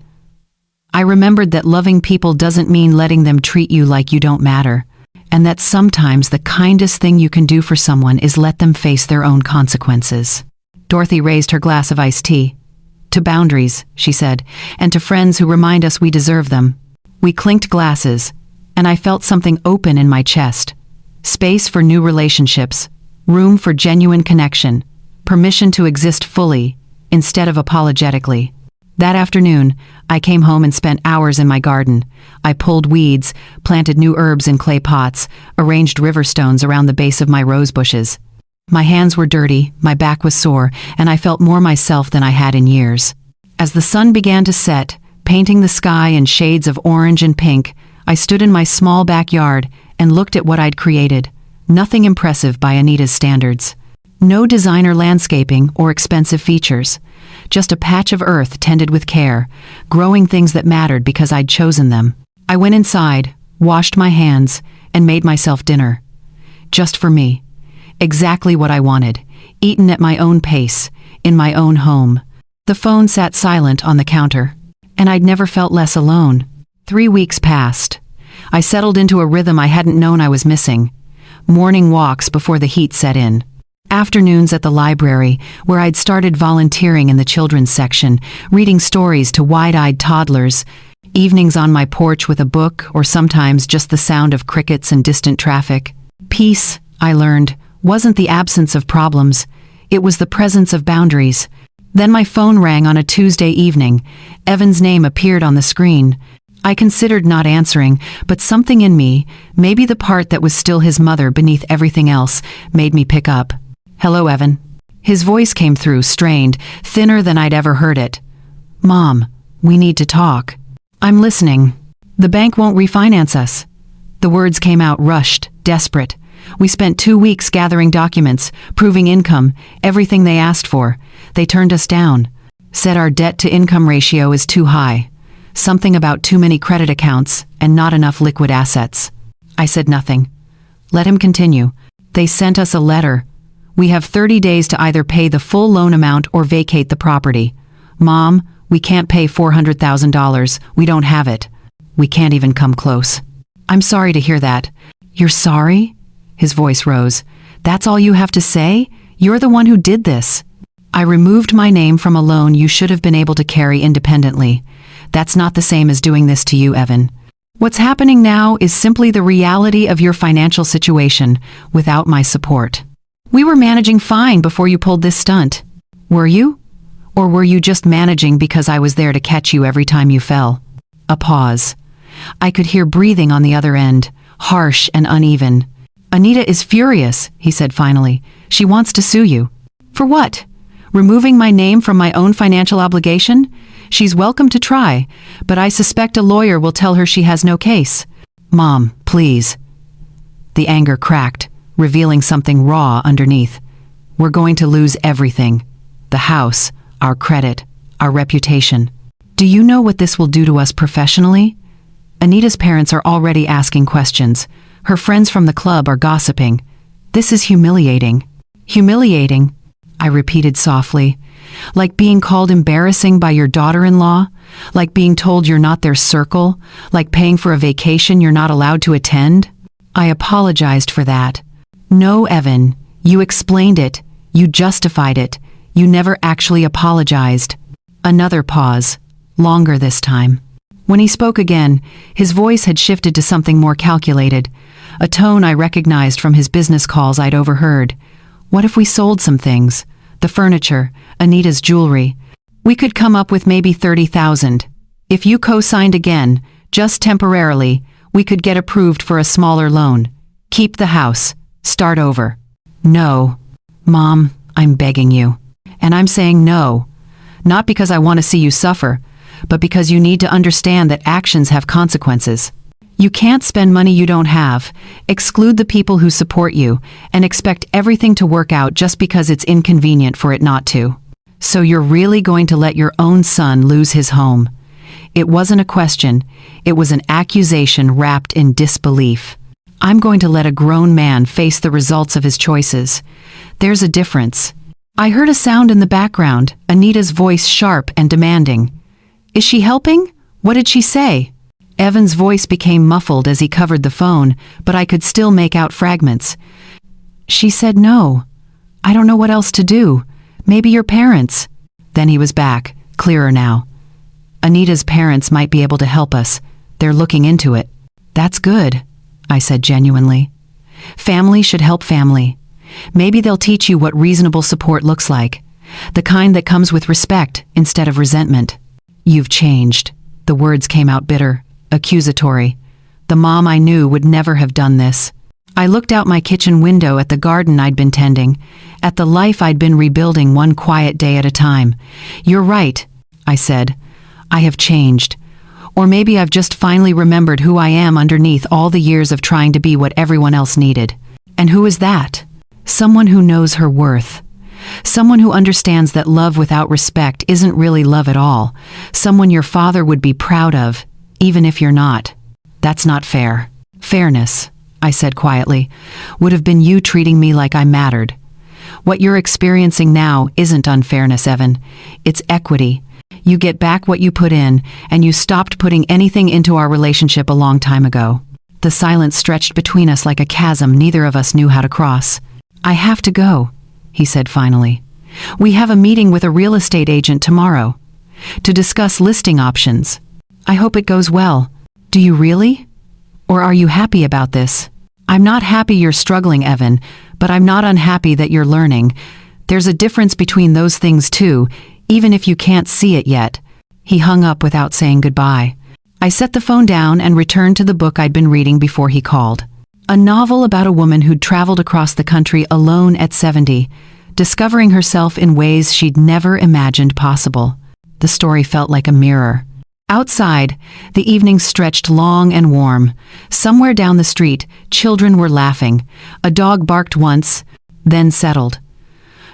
I remembered that loving people doesn't mean letting them treat you like you don't matter, and that sometimes the kindest thing you can do for someone is let them face their own consequences. Dorothy raised her glass of iced tea. "To boundaries," she said, "and to friends who remind us we deserve them." We clinked glasses, and I felt something open in my chest. Space for new relationships, room for genuine connection, permission to exist fully, instead of apologetically. That afternoon, I came home and spent hours in my garden. I pulled weeds, planted new herbs in clay pots, arranged river stones around the base of my rose bushes. My hands were dirty, my back was sore, and I felt more myself than I had in years. As the sun began to set, painting the sky in shades of orange and pink, I stood in my small backyard and looked at what I'd created. Nothing impressive by Anita's standards. No designer landscaping or expensive features. Just a patch of earth tended with care, growing things that mattered because I'd chosen them. I went inside, washed my hands, and made myself dinner. Just for me. Exactly what I wanted, eaten at my own pace, in my own home. The phone sat silent on the counter, and I'd never felt less alone. 3 weeks passed. I settled into a rhythm I hadn't known I was missing. Morning walks before the heat set in. Afternoons at the library, where I'd started volunteering in the children's section, reading stories to wide-eyed toddlers. Evenings on my porch with a book, or sometimes just the sound of crickets and distant traffic. Peace, I learned, wasn't the absence of problems. It was the presence of boundaries. Then my phone rang on a Tuesday evening. Evan's name appeared on the screen. I considered not answering, but something in me, maybe the part that was still his mother beneath everything else, made me pick up. "Hello, Evan." His voice came through, strained, thinner than I'd ever heard it. "Mom, we need to talk." "I'm listening." "The bank won't refinance us." The words came out rushed, desperate. We spent 2 weeks gathering documents, proving income, everything they asked for. They turned us down. Said our debt-to-income ratio is too high. Something about too many credit accounts and not enough liquid assets. I said nothing. Let him continue. "They sent us a letter. We have 30 days to either pay the full loan amount or vacate the property. Mom, we can't pay $400,000. We don't have it. We can't even come close." "I'm sorry to hear that." "You're sorry?" His voice rose. "That's all you have to say? You're the one who did this." "I removed my name from a loan you should have been able to carry independently. That's not the same as doing this to you, Evan. What's happening now is simply the reality of your financial situation, without my support. We were managing fine before you pulled this stunt. Were you? Or were you just managing because I was there to catch you every time you fell?" A pause. I could hear breathing on the other end, harsh and uneven. "Anita is furious," he said finally. "She wants to sue you." "For what? Removing my name from my own financial obligation? She's welcome to try, but I suspect a lawyer will tell her she has no case." "Mom, please." The anger cracked, revealing something raw underneath. "We're going to lose everything. The house, our credit, our reputation. Do you know what this will do to us professionally? Anita's parents are already asking questions. Her friends from the club are gossiping. This is humiliating." "Humiliating?" I repeated softly. "Like being called embarrassing by your daughter-in-law? Like being told you're not their circle? Like paying for a vacation you're not allowed to attend?" I apologized for that. "No, Evan, You explained it. You justified it. You never actually apologized. Another pause. Longer this time. When he spoke again, his voice had shifted to something more calculated, a tone I recognized from his business calls I'd overheard. What if we sold some things? The furniture, Anita's jewelry. We could come up with maybe 30,000. If you co-signed again, just temporarily, we could get approved for a smaller loan. Keep the house. Start over. No. Mom, I'm begging you. And I'm saying no. Not because I want to see you suffer, but because you need to understand that actions have consequences. You can't spend money you don't have, exclude the people who support you, and expect everything to work out just because it's inconvenient for it not to. So you're really going to let your own son lose his home? It wasn't a question, it was an accusation wrapped in disbelief. I'm going to let a grown man face the results of his choices. There's a difference. I heard a sound in the background, Anita's voice sharp and demanding. Is she helping? What did she say? Evan's voice became muffled as he covered the phone, but I could still make out fragments. She said no. I don't know what else to do. Maybe your parents. Then he was back, clearer now. Anita's parents might be able to help us. They're looking into it. That's good, I said genuinely. Family should help family. Maybe they'll teach you what reasonable support looks like. The kind that comes with respect instead of resentment. You've changed. The words came out bitter, accusatory. The mom I knew would never have done this. I looked out my kitchen window at the garden I'd been tending, at the life I'd been rebuilding one quiet day at a time. You're right, I said. I have changed. Or maybe I've just finally remembered who I am underneath all the years of trying to be what everyone else needed. And who is that? Someone who knows her worth. Someone who understands that love without respect isn't really love at all. Someone your father would be proud of, even if you're not. That's not fair. Fairness, I said quietly, would have been you treating me like I mattered. What you're experiencing now isn't unfairness, Evan. It's equity. You get back what you put in, and you stopped putting anything into our relationship a long time ago. The silence stretched between us like a chasm neither of us knew how to cross. I have to go, he said finally. We have a meeting with a real estate agent tomorrow to discuss listing options. I hope it goes well. Do you really? Or are you happy about this? I'm not happy you're struggling, Evan, but I'm not unhappy that you're learning. There's a difference between those things too, even if you can't see it yet. He hung up without saying goodbye. I set the phone down and returned to the book I'd been reading before he called. A novel about a woman who'd traveled across the country alone at 70, discovering herself in ways she'd never imagined possible. The story felt like a mirror. Outside, the evening stretched long and warm. Somewhere down the street, children were laughing. A dog barked once, then settled.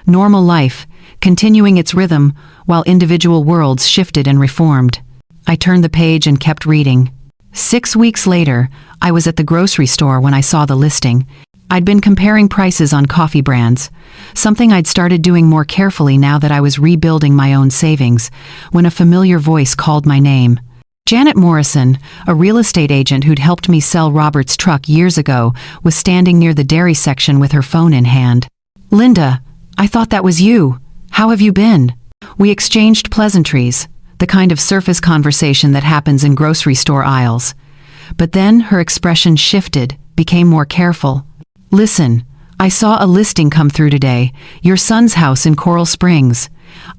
Normal life, continuing its rhythm, while individual worlds shifted and reformed. I turned the page and kept reading. 6 weeks later, I was at the grocery store when I saw the listing. I'd been comparing prices on coffee brands, something I'd started doing more carefully now that I was rebuilding my own savings, when a familiar voice called my name. Janet Morrison, a real estate agent who'd helped me sell Robert's truck years ago, was standing near the dairy section with her phone in hand. Linda, I thought that was you. How have you been? We exchanged pleasantries, the kind of surface conversation that happens in grocery store aisles. But then her expression shifted, became more careful. Listen, I saw a listing come through today, your son's house in Coral Springs.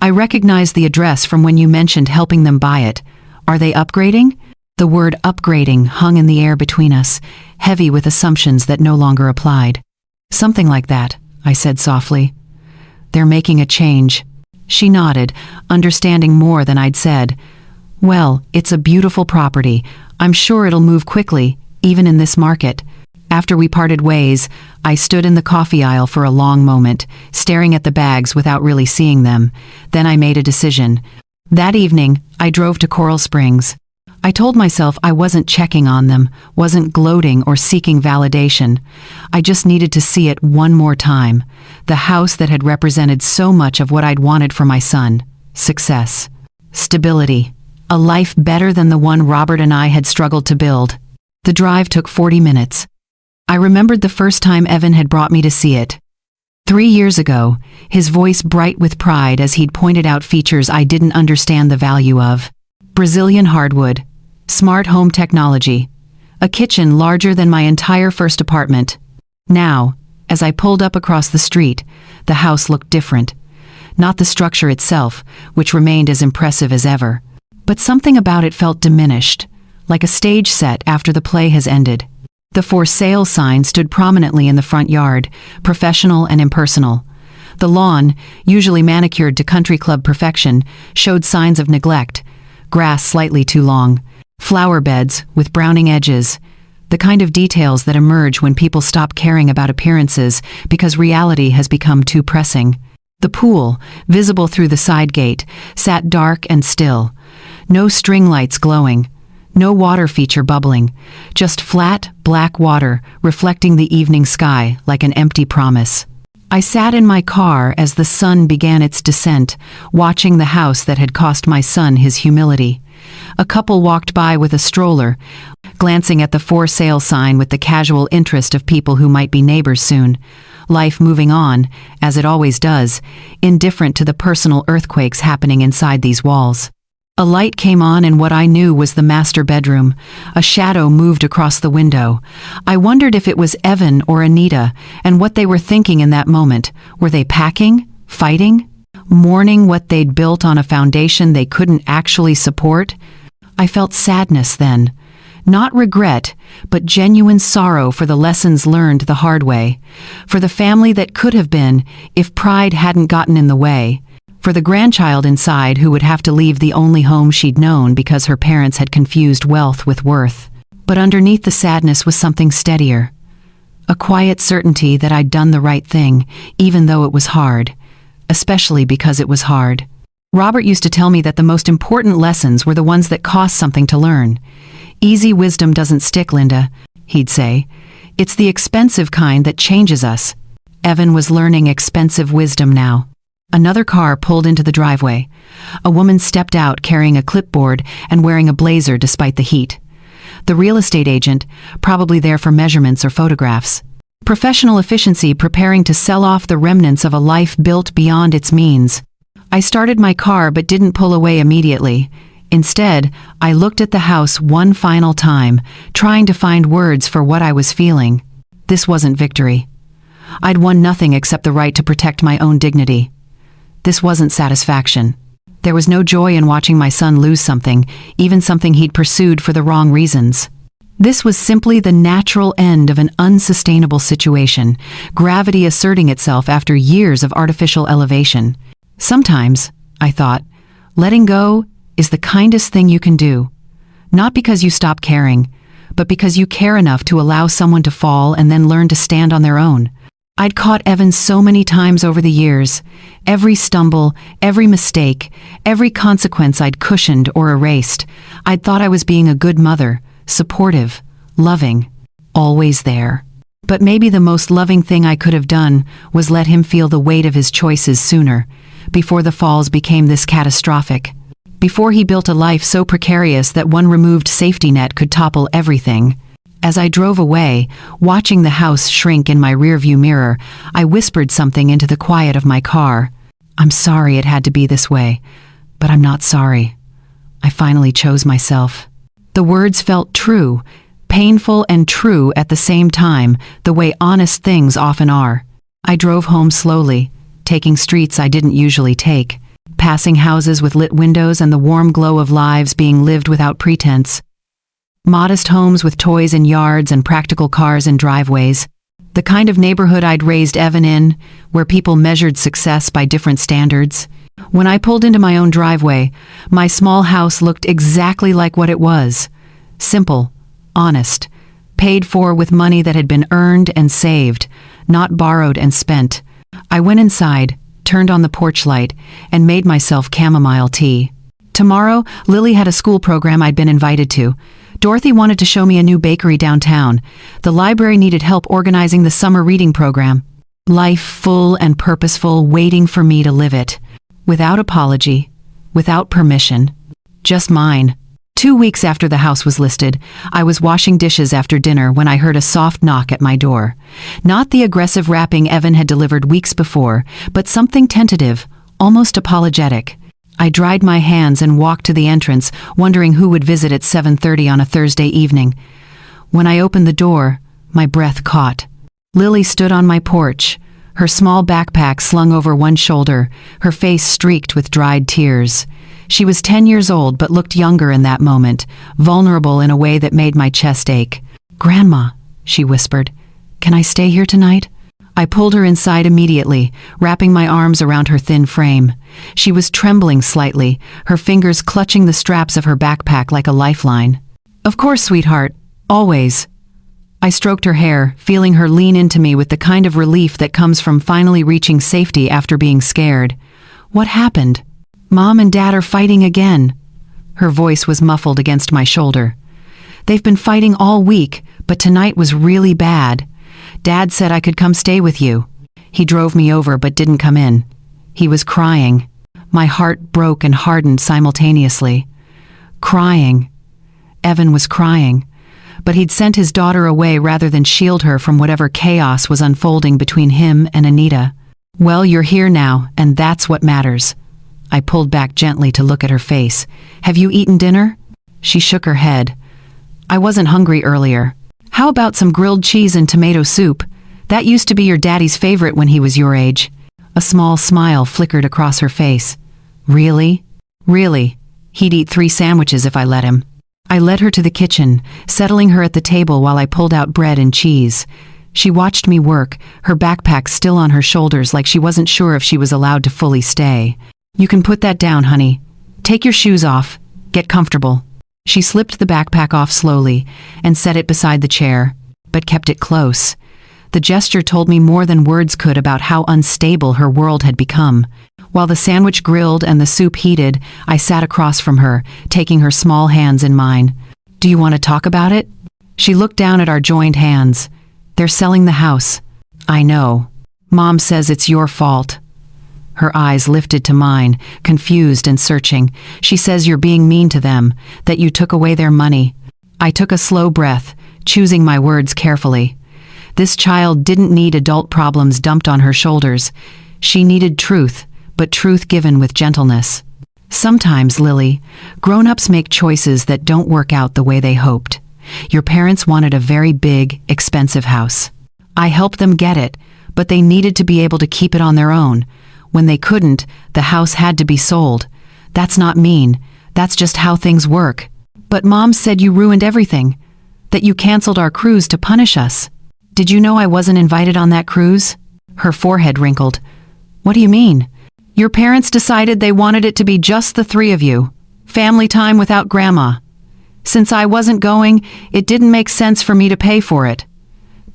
I recognized the address from when you mentioned helping them buy it. Are they upgrading? The word upgrading hung in the air between us, heavy with assumptions that no longer applied. Something like that, I said softly. They're making a change. She nodded, understanding more than I'd said. Well, it's a beautiful property. I'm sure it'll move quickly, even in this market. After we parted ways, I stood in the coffee aisle for a long moment, staring at the bags without really seeing them. Then I made a decision. That evening, I drove to Coral Springs. I told myself I wasn't checking on them, wasn't gloating or seeking validation. I just needed to see it one more time. The house that had represented so much of what I'd wanted for my son. Success. Stability. A life better than the one Robert and I had struggled to build. The drive took 40 minutes. I remembered the first time Evan had brought me to see it. 3 years ago, his voice bright with pride as he'd pointed out features I didn't understand the value of. Brazilian hardwood, smart home technology, a kitchen larger than my entire first apartment. Now, as I pulled up across the street, the house looked different. Not the structure itself, which remained as impressive as ever, but something about it felt diminished, like a stage set after the play has ended. The for sale sign stood prominently in the front yard, professional and impersonal. The lawn, usually manicured to country club perfection, showed signs of neglect, grass slightly too long, flower beds with browning edges, the kind of details that emerge when people stop caring about appearances because reality has become too pressing. The pool, visible through the side gate, sat dark and still. No string lights glowing. No water feature bubbling. Just flat, black water reflecting the evening sky like an empty promise. I sat in my car as the sun began its descent, watching the house that had cost my son his humility. A couple walked by with a stroller, glancing at the for sale sign with the casual interest of people who might be neighbors soon. Life moving on, as it always does, indifferent to the personal earthquakes happening inside these walls. A light came on in what I knew was the master bedroom. A shadow moved across the window. I wondered if it was Evan or Anita, and what they were thinking in that moment. Were they packing? Fighting? Mourning what they'd built on a foundation they couldn't actually support? I felt sadness then. Not regret, but genuine sorrow for the lessons learned the hard way. For the family that could have been, if pride hadn't gotten in the way. For the grandchild inside who would have to leave the only home she'd known because her parents had confused wealth with worth. But underneath the sadness was something steadier. A quiet certainty that I'd done the right thing, even though it was hard. Especially because it was hard. Robert used to tell me that the most important lessons were the ones that cost something to learn. Easy wisdom doesn't stick, Linda, he'd say. It's the expensive kind that changes us. Evan was learning expensive wisdom now. Another car pulled into the driveway. A woman stepped out carrying a clipboard and wearing a blazer despite the heat. The real estate agent, probably there for measurements or photographs. Professional efficiency preparing to sell off the remnants of a life built beyond its means. I started my car but didn't pull away immediately. Instead, I looked at the house one final time, trying to find words for what I was feeling. This wasn't victory. I'd won nothing except the right to protect my own dignity. This wasn't satisfaction. There was no joy in watching my son lose something, even something he'd pursued for the wrong reasons. This was simply the natural end of an unsustainable situation, gravity asserting itself after years of artificial elevation. Sometimes, I thought, letting go is the kindest thing you can do. Not because you stop caring, but because you care enough to allow someone to fall and then learn to stand on their own. I'd caught Evan so many times over the years. Every stumble, every mistake, every consequence I'd cushioned or erased. I'd thought I was being a good mother, supportive, loving, always there. But maybe the most loving thing I could have done was let him feel the weight of his choices sooner, before the falls became this catastrophic. Before he built a life so precarious that one removed safety net could topple everything. As I drove away, watching the house shrink in my rearview mirror, I whispered something into the quiet of my car. I'm sorry it had to be this way, but I'm not sorry. I finally chose myself. The words felt true, painful and true at the same time, the way honest things often are. I drove home slowly, taking streets I didn't usually take. Passing houses with lit windows and the warm glow of lives being lived without pretense. Modest homes with toys in yards and practical cars in driveways. The kind of neighborhood I'd raised Evan in, where people measured success by different standards. When I pulled into my own driveway, my small house looked exactly like what it was. Simple, honest, paid for with money that had been earned and saved, not borrowed and spent. I went inside, turned on the porch light, and made myself chamomile tea. Tomorrow, Lily had a school program I'd been invited to. Dorothy wanted to show me a new bakery downtown. The library needed help organizing the summer reading program. Life full and purposeful, waiting for me to live it. Without apology, without permission. Just mine. 2 weeks after the house was listed, I was washing dishes after dinner when I heard a soft knock at my door. Not the aggressive rapping Evan had delivered weeks before, but something tentative, almost apologetic. I dried my hands and walked to the entrance, wondering who would visit at 7:30 on a Thursday evening. When I opened the door, my breath caught. Lily stood on my porch, her small backpack slung over one shoulder, her face streaked with dried tears. She was 10 years old but looked younger in that moment, vulnerable in a way that made my chest ache. "Grandma," she whispered, "can I stay here tonight?" I pulled her inside immediately, wrapping my arms around her thin frame. She was trembling slightly, her fingers clutching the straps of her backpack like a lifeline. "Of course, sweetheart. Always." I stroked her hair, feeling her lean into me with the kind of relief that comes from finally reaching safety after being scared. "What happened?" "Mom and Dad are fighting again." Her voice was muffled against my shoulder. "They've been fighting all week, but tonight was really bad. Dad said I could come stay with you. He drove me over but didn't come in. He was crying." My heart broke and hardened simultaneously. Crying. Evan was crying. But he'd sent his daughter away rather than shield her from whatever chaos was unfolding between him and Anita. "Well, you're here now, and that's what matters." I pulled back gently to look at her face. "Have you eaten dinner?" She shook her head. "I wasn't hungry earlier." "How about some grilled cheese and tomato soup? That used to be your daddy's favorite when he was your age." A small smile flickered across her face. "Really?" "Really. He'd eat 3 sandwiches if I let him." I led her to the kitchen, settling her at the table while I pulled out bread and cheese. She watched me work, her backpack still on her shoulders like she wasn't sure if she was allowed to fully stay. "You can put that down, honey. Take your shoes off. Get comfortable." She slipped the backpack off slowly and set it beside the chair, but kept it close. The gesture told me more than words could about how unstable her world had become. While the sandwich grilled and the soup heated, I sat across from her, taking her small hands in mine. "Do you want to talk about it?" She looked down at our joined hands. "They're selling the house." "I know. Mom says it's your fault." Her eyes lifted to mine, confused and searching. "She says you're being mean to them, that you took away their money." I took a slow breath, choosing my words carefully. This child didn't need adult problems dumped on her shoulders. She needed truth, but truth given with gentleness. "Sometimes, Lily, grown-ups make choices that don't work out the way they hoped. Your parents wanted a very big, expensive house. I helped them get it, but they needed to be able to keep it on their own. When they couldn't, the house had to be sold. That's not mean. That's just how things work. But Mom said you ruined everything, that you canceled our cruise to punish us. Did you know I wasn't invited on that cruise?" Her forehead wrinkled. "What do you mean?" "Your parents decided they wanted it to be just the 3 of you. Family time without Grandma. Since I wasn't going, it didn't make sense for me to pay for it.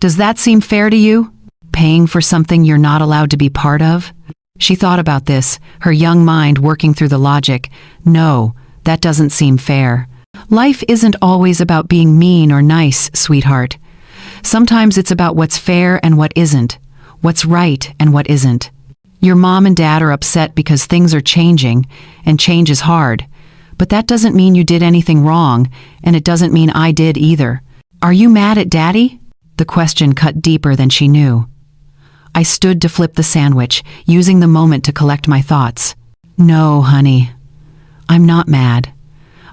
Does that seem fair to you? Paying for something you're not allowed to be part of?" She thought about this, her young mind working through the logic. "No, that doesn't seem fair. Life isn't always about being mean or nice, sweetheart. Sometimes it's about what's fair and what isn't, what's right and what isn't. Your mom and dad are upset because things are changing, and change is hard. But that doesn't mean you did anything wrong, and it doesn't mean I did either. Are you mad at Daddy?" The question cut deeper than she knew. I stood to flip the sandwich, using the moment to collect my thoughts. "No, honey. I'm not mad.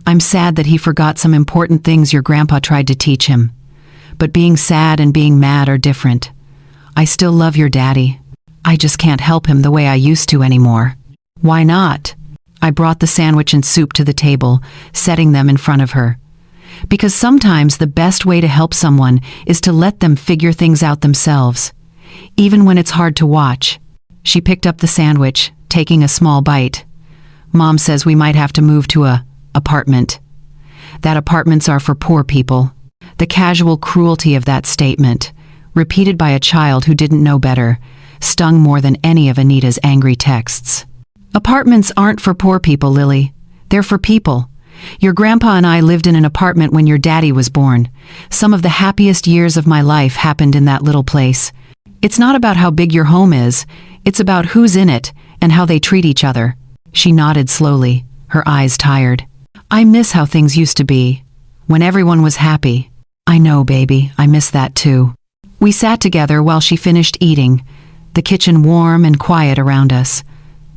I'm sad that he forgot some important things your grandpa tried to teach him. But being sad and being mad are different. I still love your daddy. I just can't help him the way I used to anymore." "Why not?" I brought the sandwich and soup to the table, setting them in front of her. "Because sometimes the best way to help someone is to let them figure things out themselves, even when it's hard to watch." She picked up the sandwich, taking a small bite. "Mom says we might have to move to a apartment. That apartments are for poor people." The casual cruelty of that statement, repeated by a child who didn't know better, stung more than any of Anita's angry texts. "Apartments aren't for poor people, Lily. They're for people. Your grandpa and I lived in an apartment when your daddy was born. Some of the happiest years of my life happened in that little place. It's not about how big your home is, it's about who's in it and how they treat each other." She nodded slowly, her eyes tired. I miss how things used to be, when everyone was happy. I know, baby, I miss that too. We sat together while she finished eating, the kitchen warm and quiet around us.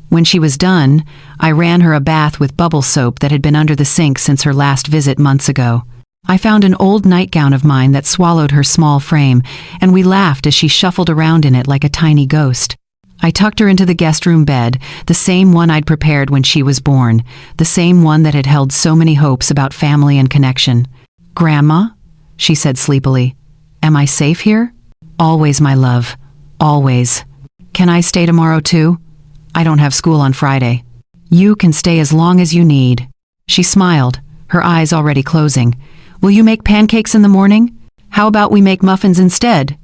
When she was done, I ran her a bath with bubble soap that had been under the sink since her last visit months ago. I found an old nightgown of mine that swallowed her small frame, and we laughed as she shuffled around in it like a tiny ghost. I tucked her into the guest room bed, the same one I'd prepared when she was born, the same one that had held so many hopes about family and connection. "Grandma?" she said sleepily. "Am I safe here?" "Always, my love. Always." "Can I stay tomorrow too? I don't have school on Friday." "You can stay as long as you need." She smiled, her eyes already closing. "Will you make pancakes in the morning? How about we make muffins instead?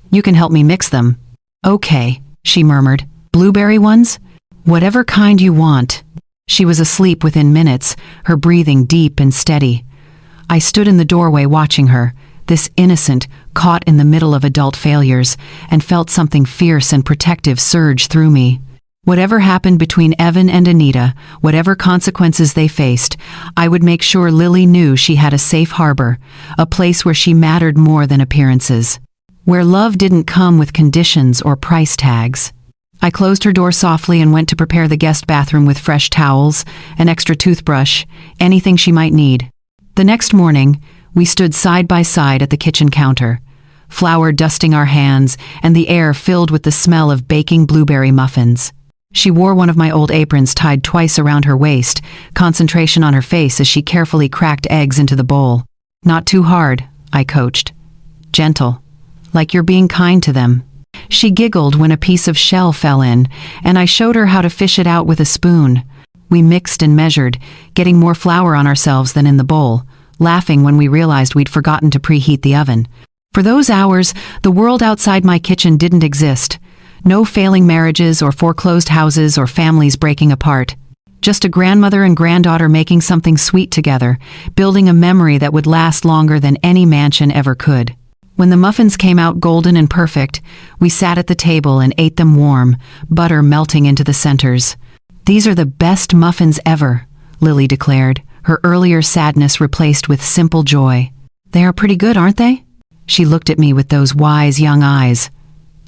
You can help me mix them." "Okay," she murmured. "Blueberry ones?" "Whatever kind you want." She was asleep within minutes, her breathing deep and steady. I stood in the doorway watching her, this innocent, caught in the middle of adult failures, and felt something fierce and protective surge through me. Whatever happened between Evan and Anita, whatever consequences they faced, I would make sure Lily knew she had a safe harbor, a place where she mattered more than appearances, where love didn't come with conditions or price tags. I closed her door softly and went to prepare the guest bathroom with fresh towels, an extra toothbrush, anything she might need. The next morning, we stood side by side at the kitchen counter, flour dusting our hands and the air filled with the smell of baking blueberry muffins. She wore one of my old aprons tied twice around her waist, concentration on her face as she carefully cracked eggs into the bowl. "Not too hard," I coached. "Gentle, like you're being kind to them." She giggled when a piece of shell fell in, and I showed her how to fish it out with a spoon. We mixed and measured, getting more flour on ourselves than in the bowl, laughing when we realized we'd forgotten to preheat the oven. For those hours, the world outside my kitchen didn't exist. No failing marriages or foreclosed houses or families breaking apart. Just a grandmother and granddaughter making something sweet together, building a memory that would last longer than any mansion ever could. When the muffins came out golden and perfect, we sat at the table and ate them warm, butter melting into the centers. "These are the best muffins ever," Lily declared, her earlier sadness replaced with simple joy. "They are pretty good, aren't they?" She looked at me with those wise young eyes.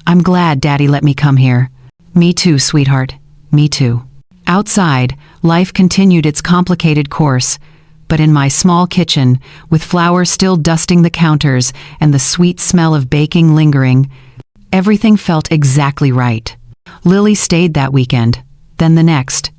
"I'm glad Daddy let me come here." "Me too, sweetheart. Me too." Outside, life continued its complicated course, but in my small kitchen, with flour still dusting the counters and the sweet smell of baking lingering, everything felt exactly right. Lily stayed that weekend, then the next.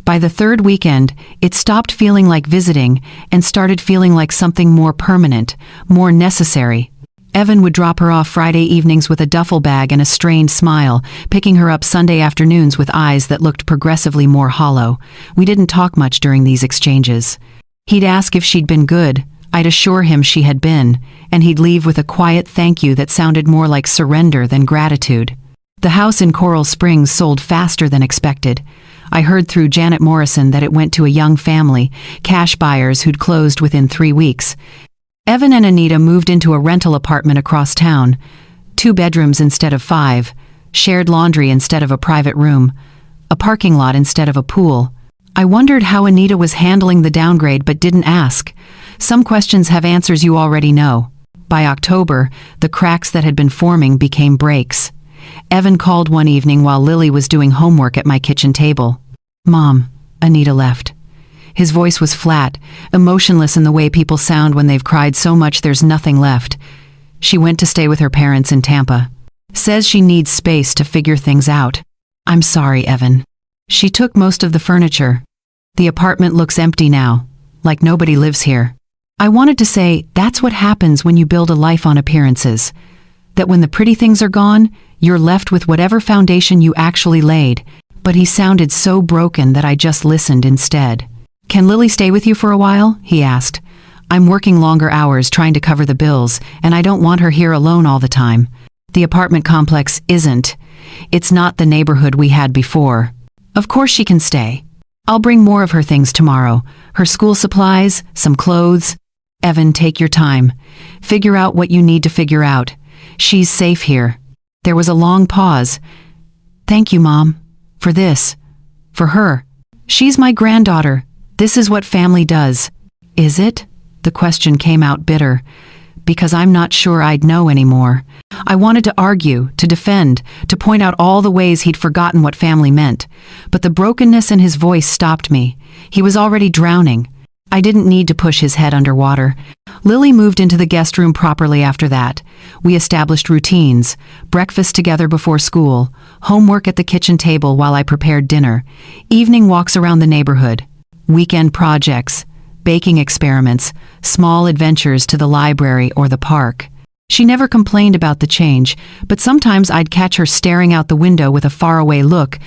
By the third weekend, it stopped feeling like visiting and started feeling like something more permanent, more necessary. Evan would drop her off Friday evenings with a duffel bag and a strained smile, picking her up Sunday afternoons with eyes that looked progressively more hollow. We didn't talk much during these exchanges. He'd ask if she'd been good, I'd assure him she had been, and he'd leave with a quiet thank you that sounded more like surrender than gratitude. The house in Coral Springs sold faster than expected. I heard through Janet Morrison that it went to a young family, cash buyers who'd closed within 3 weeks. Evan and Anita moved into a rental apartment across town, 2 bedrooms instead of 5, shared laundry instead of a private room, a parking lot instead of a pool. I wondered how Anita was handling the downgrade but didn't ask. Some questions have answers you already know. By October, the cracks that had been forming became breaks. Evan called one evening while Lily was doing homework at my kitchen table. "Mom," Anita left. His voice was flat, emotionless in the way people sound when they've cried so much there's nothing left. She went to stay with her parents in Tampa. Says she needs space to figure things out. "I'm sorry, Evan." She took most of the furniture. The apartment looks empty now, like nobody lives here. I wanted to say, that's what happens when you build a life on appearances. That when the pretty things are gone, you're left with whatever foundation you actually laid. But he sounded so broken that I just listened instead. "Can Lily stay with you for a while?" he asked. "I'm working longer hours trying to cover the bills, and I don't want her here alone all the time. The apartment complex isn't. It's not the neighborhood we had before." "Of course she can stay. I'll bring more of her things tomorrow. Her school supplies, some clothes." "Evan, take your time. Figure out what you need to figure out. She's safe here." There was a long pause. "Thank you, Mom. For this. For her. She's my granddaughter. This is what family does. Is it? The question came out bitter. Because I'm not sure I'd know anymore. I wanted to argue, to defend, to point out all the ways he'd forgotten what family meant. But the brokenness in his voice stopped me. He was already drowning. I didn't need to push his head underwater. Lily moved into the guest room properly after that. We established routines, breakfast together before school, homework at the kitchen table while I prepared dinner, evening walks around the neighborhood, weekend projects, baking experiments, small adventures to the library or the park. She never complained about the change, but sometimes I'd catch her staring out the window with a faraway look,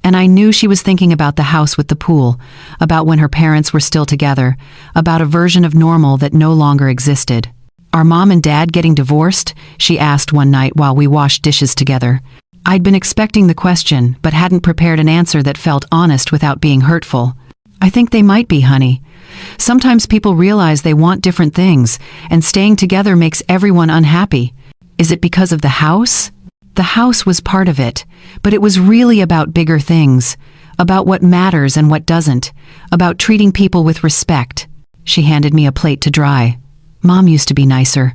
and I knew she was thinking about the house with the pool, about when her parents were still together, about a version of normal that no longer existed. "Are Mom and Dad getting divorced?" she asked one night while we washed dishes together. I'd been expecting the question, but hadn't prepared an answer that felt honest without being hurtful. "I think they might be, honey. Sometimes people realize they want different things, and staying together makes everyone unhappy. Is it because of the house?" The house was part of it, but it was really about bigger things, about what matters and what doesn't, about treating people with respect. She handed me a plate to dry. "Mom used to be nicer.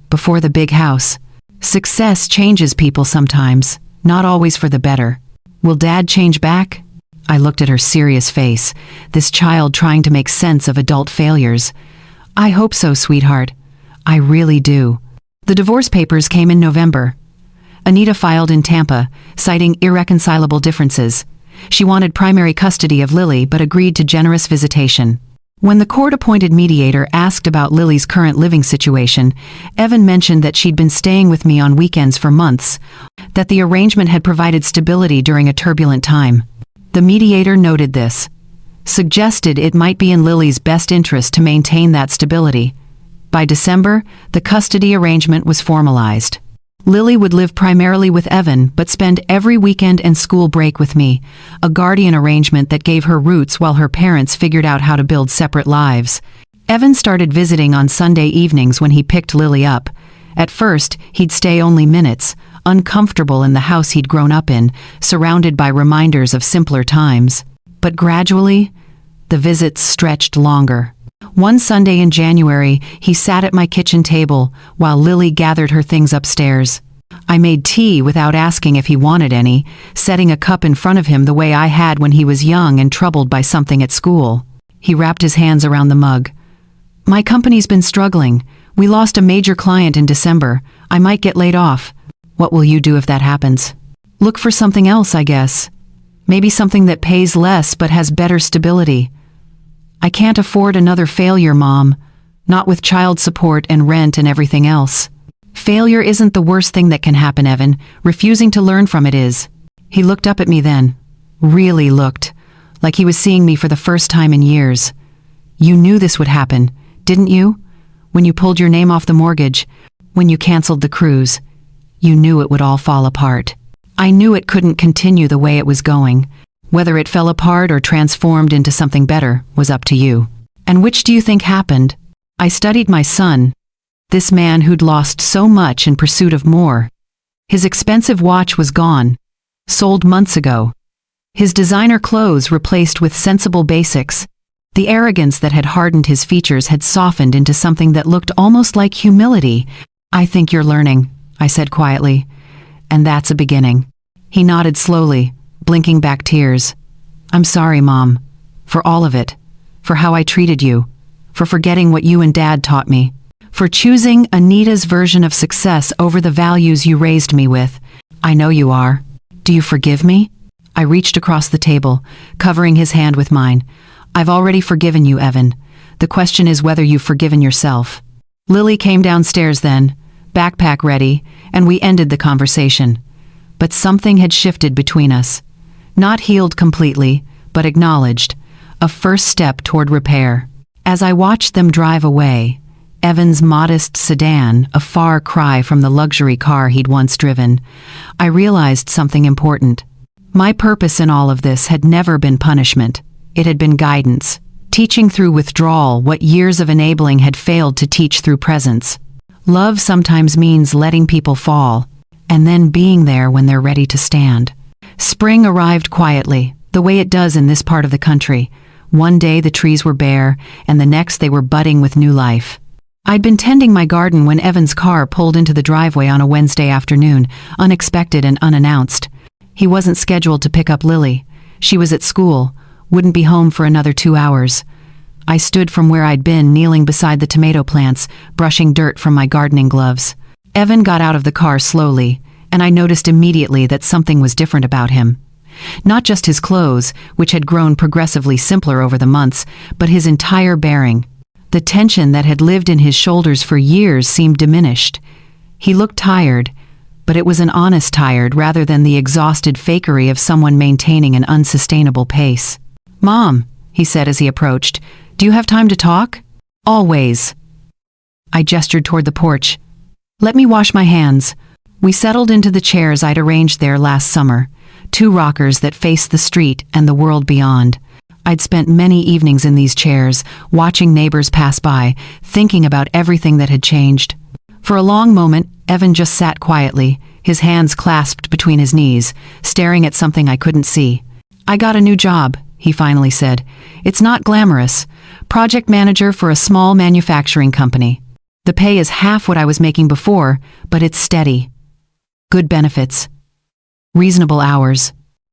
Before the big house. Success changes people sometimes, not always for the better. Will Dad change back?" I looked at her serious face, this child trying to make sense of adult failures. "I hope so, sweetheart. I really do." The divorce papers came in November. Anita filed in Tampa, citing irreconcilable differences. She wanted primary custody of Lily but agreed to generous visitation. When the court-appointed mediator asked about Lily's current living situation, Evan mentioned that she'd been staying with me on weekends for months, that the arrangement had provided stability during a turbulent time. The mediator noted this, suggested it might be in Lily's best interest to maintain that stability. By December, the custody arrangement was formalized. Lily would live primarily with Evan, but spend every weekend and school break with me, a guardian arrangement that gave her roots while her parents figured out how to build separate lives. Evan started visiting on Sunday evenings when he picked Lily up. At first, he'd stay only minutes, uncomfortable in the house he'd grown up in, surrounded by reminders of simpler times. But gradually, the visits stretched longer. One Sunday in January, he sat at my kitchen table while Lily gathered her things upstairs. I made tea without asking if he wanted any, setting a cup in front of him the way I had when he was young and troubled by something at school. He wrapped his hands around the mug. "My company's been struggling. We lost a major client in December. I might get laid off. What will you do if that happens?" "Look for something else, I guess. Maybe something that pays less but has better stability." "I can't afford another failure, Mom. Not with child support and rent and everything else." "Failure isn't the worst thing that can happen, Evan. Refusing to learn from it is." He looked up at me then. Really looked. Like he was seeing me for the first time in years. "You knew this would happen, didn't you? When you pulled your name off the mortgage, when you canceled the cruise, you knew it would all fall apart." I knew it couldn't continue the way it was going. Whether it fell apart or transformed into something better was up to you. "And which do you think happened?" I studied my son, this man who'd lost so much in pursuit of more. His expensive watch was gone, sold months ago. His designer clothes replaced with sensible basics. The arrogance that had hardened his features had softened into something that looked almost like humility. "I think you're learning," I said quietly. "And that's a beginning." He nodded slowly, blinking back tears. "I'm sorry, Mom, for all of it, for how I treated you, for forgetting what you and Dad taught me, for choosing Anita's version of success over the values you raised me with. I know you are. Do you forgive me?" I reached across the table, covering his hand with mine. "I've already forgiven you, Evan. The question is whether you've forgiven yourself." Lily came downstairs then, backpack ready, and we ended the conversation. But something had shifted between us. Not healed completely, but acknowledged, a first step toward repair. As I watched them drive away, Evan's modest sedan, a far cry from the luxury car he'd once driven, I realized something important. My purpose in all of this had never been punishment. It had been guidance, teaching through withdrawal what years of enabling had failed to teach through presence. Love sometimes means letting people fall, and then being there when they're ready to stand. Spring arrived quietly, the way it does in this part of the country, One day the trees were bare, and the next they were budding with new life. I'd been tending my garden when Evan's car pulled into the driveway on a Wednesday afternoon, unexpected and unannounced. He wasn't scheduled to pick up Lily. She was at school, wouldn't be home for another 2 hours. I stood from where I'd been, kneeling beside the tomato plants, brushing dirt from my gardening gloves. Evan got out of the car slowly, and I noticed immediately that something was different about him. Not just his clothes, which had grown progressively simpler over the months, but his entire bearing. The tension that had lived in his shoulders for years seemed diminished. He looked tired, but it was an honest tired rather than the exhausted fakery of someone maintaining an unsustainable pace. "Mom," he said as he approached, "do you have time to talk?" "Always." I gestured toward the porch. "Let me wash my hands." We settled into the chairs I'd arranged there last summer, 2 rockers that faced the street and the world beyond. I'd spent many evenings in these chairs, watching neighbors pass by, thinking about everything that had changed. For a long moment, Evan just sat quietly, his hands clasped between his knees, staring at something I couldn't see. "I got a new job," he finally said. "It's not glamorous. Project manager for a small manufacturing company. The pay is half what I was making before, but it's steady. Good benefits. Reasonable hours.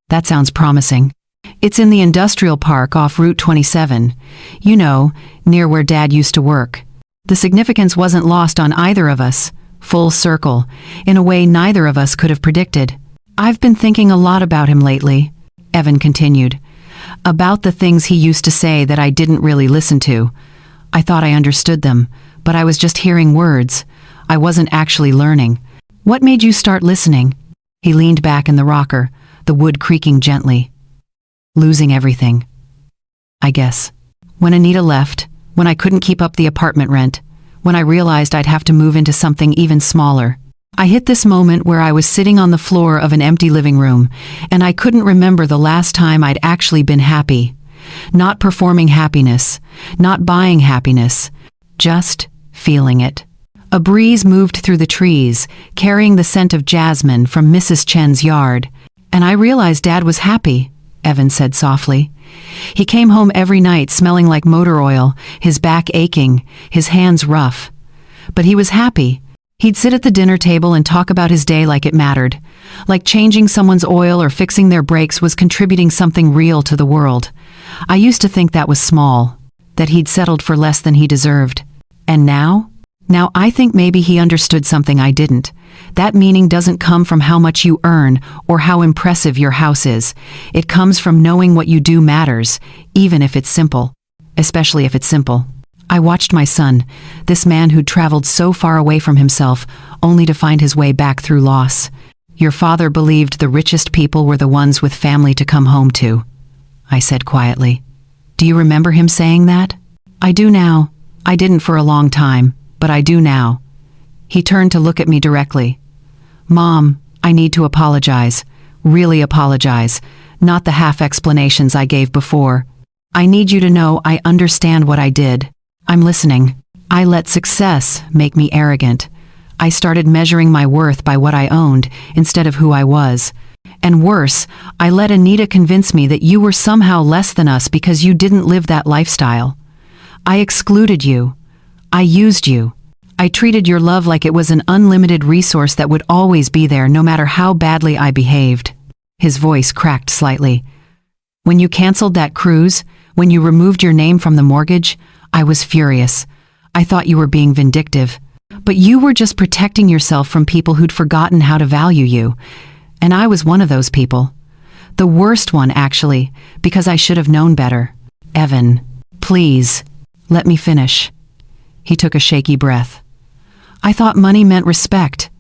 That sounds promising. It's in the industrial park off Route 27, you know, near where Dad used to work." The significance wasn't lost on either of us, full circle, in a way neither of us could have predicted. "I've been thinking a lot about him lately," Evan continued. "About the things he used to say that I didn't really listen to. I thought I understood them, but I was just hearing words. I wasn't actually learning. What made you start listening?" He leaned back in the rocker, the wood creaking gently. "Losing everything, I guess. When Anita left, when I couldn't keep up the apartment rent, when I realized I'd have to move into something even smaller. I hit this moment where I was sitting on the floor of an empty living room, and I couldn't remember the last time I'd actually been happy. Not performing happiness, not buying happiness, just feeling it. A breeze moved through the trees, carrying the scent of jasmine from Mrs. Chen's yard, and I realized Dad was happy," Evan said softly. "He came home every night smelling like motor oil, his back aching, his hands rough. But he was happy. He'd sit at the dinner table and talk about his day like it mattered, like changing someone's oil or fixing their brakes was contributing something real to the world. I used to think that was small, that he'd settled for less than he deserved. And now? Now I think maybe he understood something I didn't. That meaning doesn't come from how much you earn or how impressive your house is. It comes from knowing what you do matters, even if it's simple. Especially if it's simple." I watched my son, this man who'd traveled so far away from himself, only to find his way back through loss. "Your father believed the richest people were the ones with family to come home to," I said quietly. "Do you remember him saying that?" "I do now. I didn't for a long time, but I do now." He turned to look at me directly. "Mom, I need to apologize. Really apologize. Not the half explanations I gave before. I need you to know I understand what I did. I'm listening. I let success make me arrogant. I started measuring my worth by what I owned instead of who I was. And worse, I let Anita convince me that you were somehow less than us because you didn't live that lifestyle. I excluded you. I used you. I treated your love like it was an unlimited resource that would always be there no matter how badly I behaved." His voice cracked slightly. "When you canceled that cruise, when you removed your name from the mortgage, I was furious. I thought you were being vindictive. But you were just protecting yourself from people who'd forgotten how to value you. And I was one of those people. The worst one, actually, because I should have known better. Evan, please, let me finish." He took a shaky breath. "I thought money meant respect.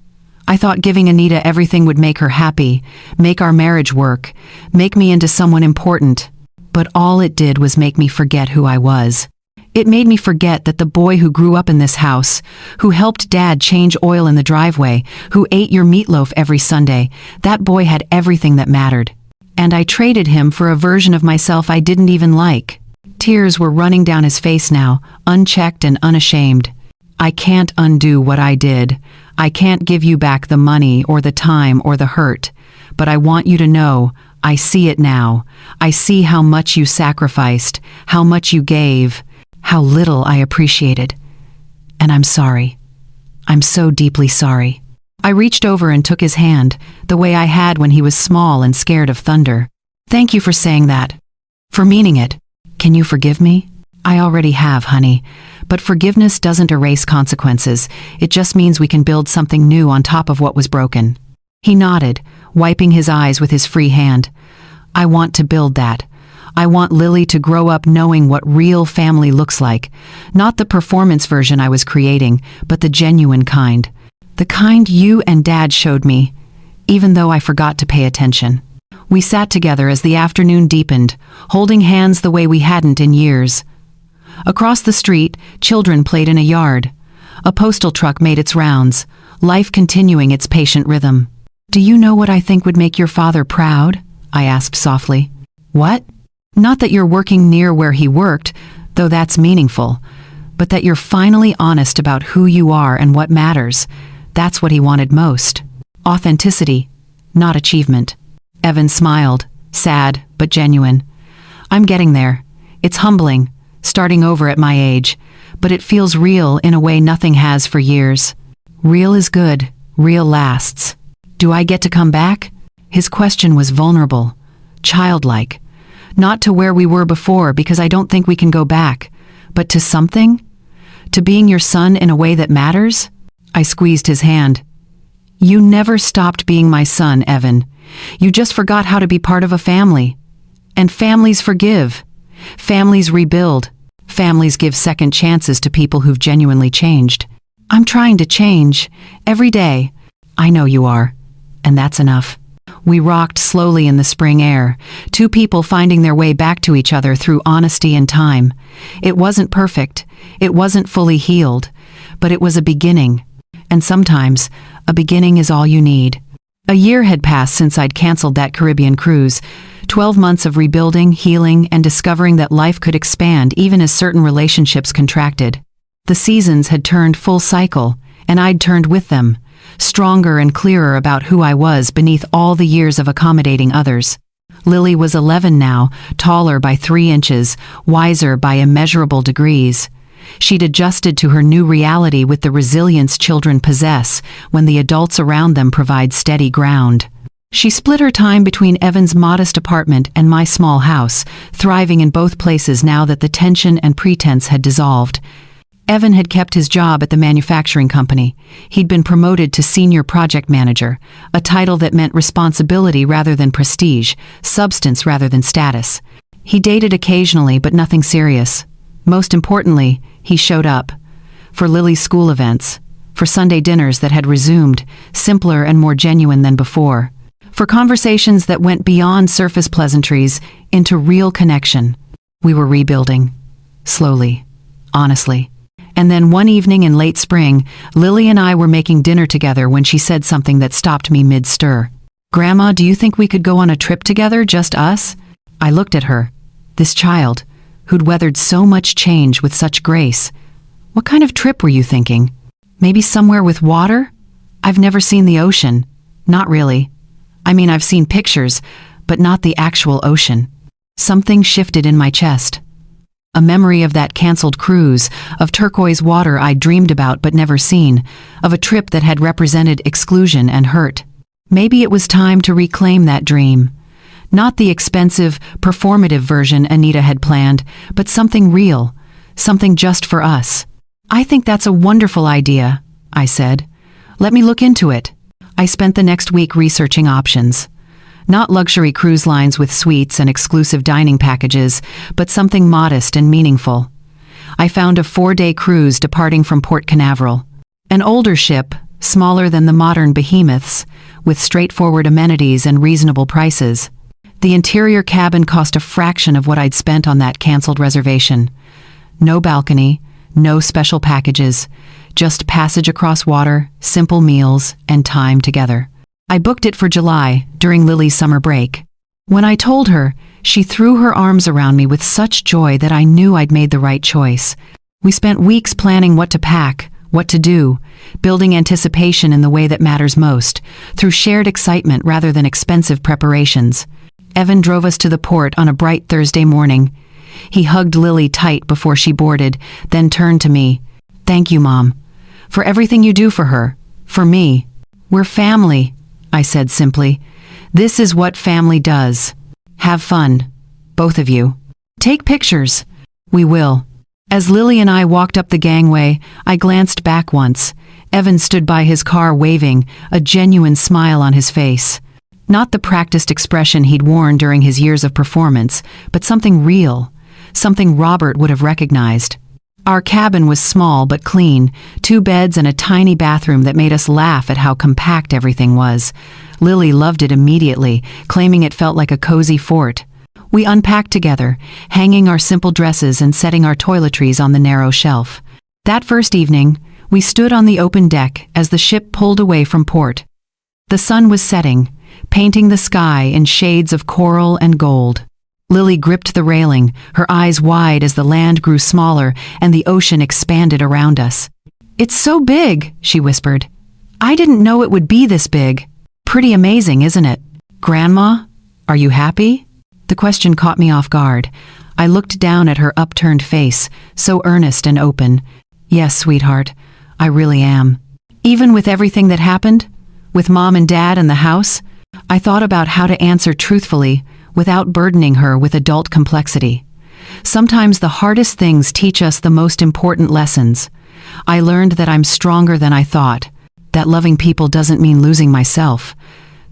I thought giving Anita everything would make her happy, make our marriage work, make me into someone important. But all it did was make me forget who I was. It made me forget that the boy who grew up in this house, who helped Dad change oil in the driveway, who ate your meatloaf every Sunday, that boy had everything that mattered. And I traded him for a version of myself I didn't even like." Tears were running down his face now, unchecked and unashamed. "I can't undo what I did. I can't give you back the money or the time or the hurt. But I want you to know, I see it now. I see how much you sacrificed, how much you gave, how little I appreciated. And I'm sorry. I'm so deeply sorry. I reached over and took his hand, the way I had when he was small and scared of thunder. Thank you for saying that. For meaning it. Can you forgive me? I already have, honey. But forgiveness doesn't erase consequences. It just means we can build something new on top of what was broken. He nodded, wiping his eyes with his free hand. I want to build that. I want Lily to grow up knowing what real family looks like. Not the performance version I was creating, but the genuine kind. The kind you and Dad showed me, even though I forgot to pay attention. We sat together as the afternoon deepened, holding hands the way we hadn't in years. Across the street, children played in a yard. A postal truck made its rounds, life continuing its patient rhythm. Do you know what I think would make your father proud? I asked softly. What? Not that you're working near where he worked, though that's meaningful, but that you're finally honest about who you are and what matters. That's what he wanted most. Authenticity, not achievement. Evan smiled, sad but genuine. I'm getting there. It's humbling, starting over at my age, but it feels real in a way nothing has for years. Real is good, real lasts. Do I get to come back? His question was vulnerable, childlike. Not to where we were before, because I don't think we can go back, but to something? To being your son in a way that matters? I squeezed his hand. You never stopped being my son, Evan. You just forgot how to be part of a family. And families forgive. Families rebuild. Families give second chances to people who've genuinely changed. I'm trying to change, every day. I know you are. And that's enough. We rocked slowly in the spring air, two people finding their way back to each other through honesty and time. It wasn't perfect. It wasn't fully healed. But it was a beginning. And sometimes, a beginning is all you need. A year had passed since I'd canceled that Caribbean cruise. 12 months of rebuilding, healing, and discovering that life could expand even as certain relationships contracted. The seasons had turned full cycle, and I'd turned with them, stronger and clearer about who I was beneath all the years of accommodating others. Lily was 11 now, taller by 3 inches, wiser by immeasurable degrees. She'd adjusted to her new reality with the resilience children possess when the adults around them provide steady ground. She split her time between Evan's modest apartment and my small house, thriving in both places now that the tension and pretense had dissolved. Evan had kept his job at the manufacturing company. He'd been promoted to senior project manager, a title that meant responsibility rather than prestige, substance rather than status. He dated occasionally, but nothing serious. Most importantly, he showed up. For Lily's school events, for Sunday dinners that had resumed, simpler and more genuine than before. For conversations that went beyond surface pleasantries into real connection. We were rebuilding. Slowly. Honestly. And then one evening in late spring, Lily and I were making dinner together when she said something that stopped me mid-stir. Grandma, do you think we could go on a trip together, just us? I looked at her. This child, who'd weathered so much change with such grace. What kind of trip were you thinking? Maybe somewhere with water? I've never seen the ocean. Not really. I mean, I've seen pictures, but not the actual ocean. Something shifted in my chest. A memory of that canceled cruise, of turquoise water I'd dreamed about but never seen, of a trip that had represented exclusion and hurt. Maybe it was time to reclaim that dream. Not the expensive, performative version Anita had planned, but something real, something just for us. I think that's a wonderful idea, I said. Let me look into it. I spent the next week researching options. Not luxury cruise lines with suites and exclusive dining packages, but something modest and meaningful. I found a 4-day cruise departing from Port Canaveral. An older ship, smaller than the modern behemoths, with straightforward amenities and reasonable prices. The interior cabin cost a fraction of what I'd spent on that canceled reservation. No balcony, no special packages, just passage across water, simple meals, and time together. I booked it for July, during Lily's summer break. When I told her, she threw her arms around me with such joy that I knew I'd made the right choice. We spent weeks planning what to pack, what to do, building anticipation in the way that matters most, through shared excitement rather than expensive preparations. Evan drove us to the port on a bright Thursday morning. He hugged Lily tight before she boarded, then turned to me. "Thank you, Mom. For everything you do for her. For me. We're family," I said simply. "This is what family does. Have fun. Both of you. Take pictures." "We will." As Lily and I walked up the gangway, I glanced back once. Evan stood by his car waving, a genuine smile on his face. Not the practiced expression he'd worn during his years of performance, but something real, something Robert would have recognized. Our cabin was small but clean, 2 beds and a tiny bathroom that made us laugh at how compact everything was. Lily loved it immediately, claiming it felt like a cozy fort. We unpacked together, hanging our simple dresses and setting our toiletries on the narrow shelf. That first evening, we stood on the open deck as the ship pulled away from port. The sun was setting, painting the sky in shades of coral and gold. Lily gripped the railing, her eyes wide as the land grew smaller and the ocean expanded around us. "It's so big," she whispered. "I didn't know it would be this big. Pretty amazing, isn't it?" "Grandma, are you happy?" The question caught me off guard. I looked down at her upturned face, so earnest and open. "Yes, sweetheart, I really am." Even with everything that happened, with Mom and Dad and the house, I thought about how to answer truthfully without burdening her with adult complexity. Sometimes the hardest things teach us the most important lessons. I learned that I'm stronger than I thought, that loving people doesn't mean losing myself,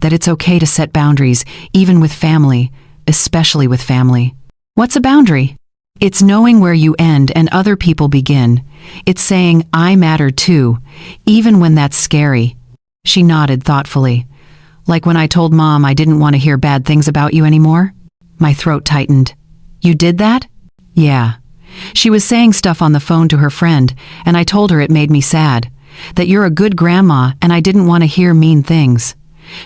that it's okay to set boundaries, even with family, especially with family. What's a boundary? It's knowing where you end and other people begin. It's saying, "I matter too," even when that's scary. She nodded thoughtfully. "Like when I told Mom I didn't want to hear bad things about you anymore?" My throat tightened. "You did that?" "Yeah." She was saying stuff on the phone to her friend, and I told her it made me sad. That you're a good grandma and I didn't want to hear mean things.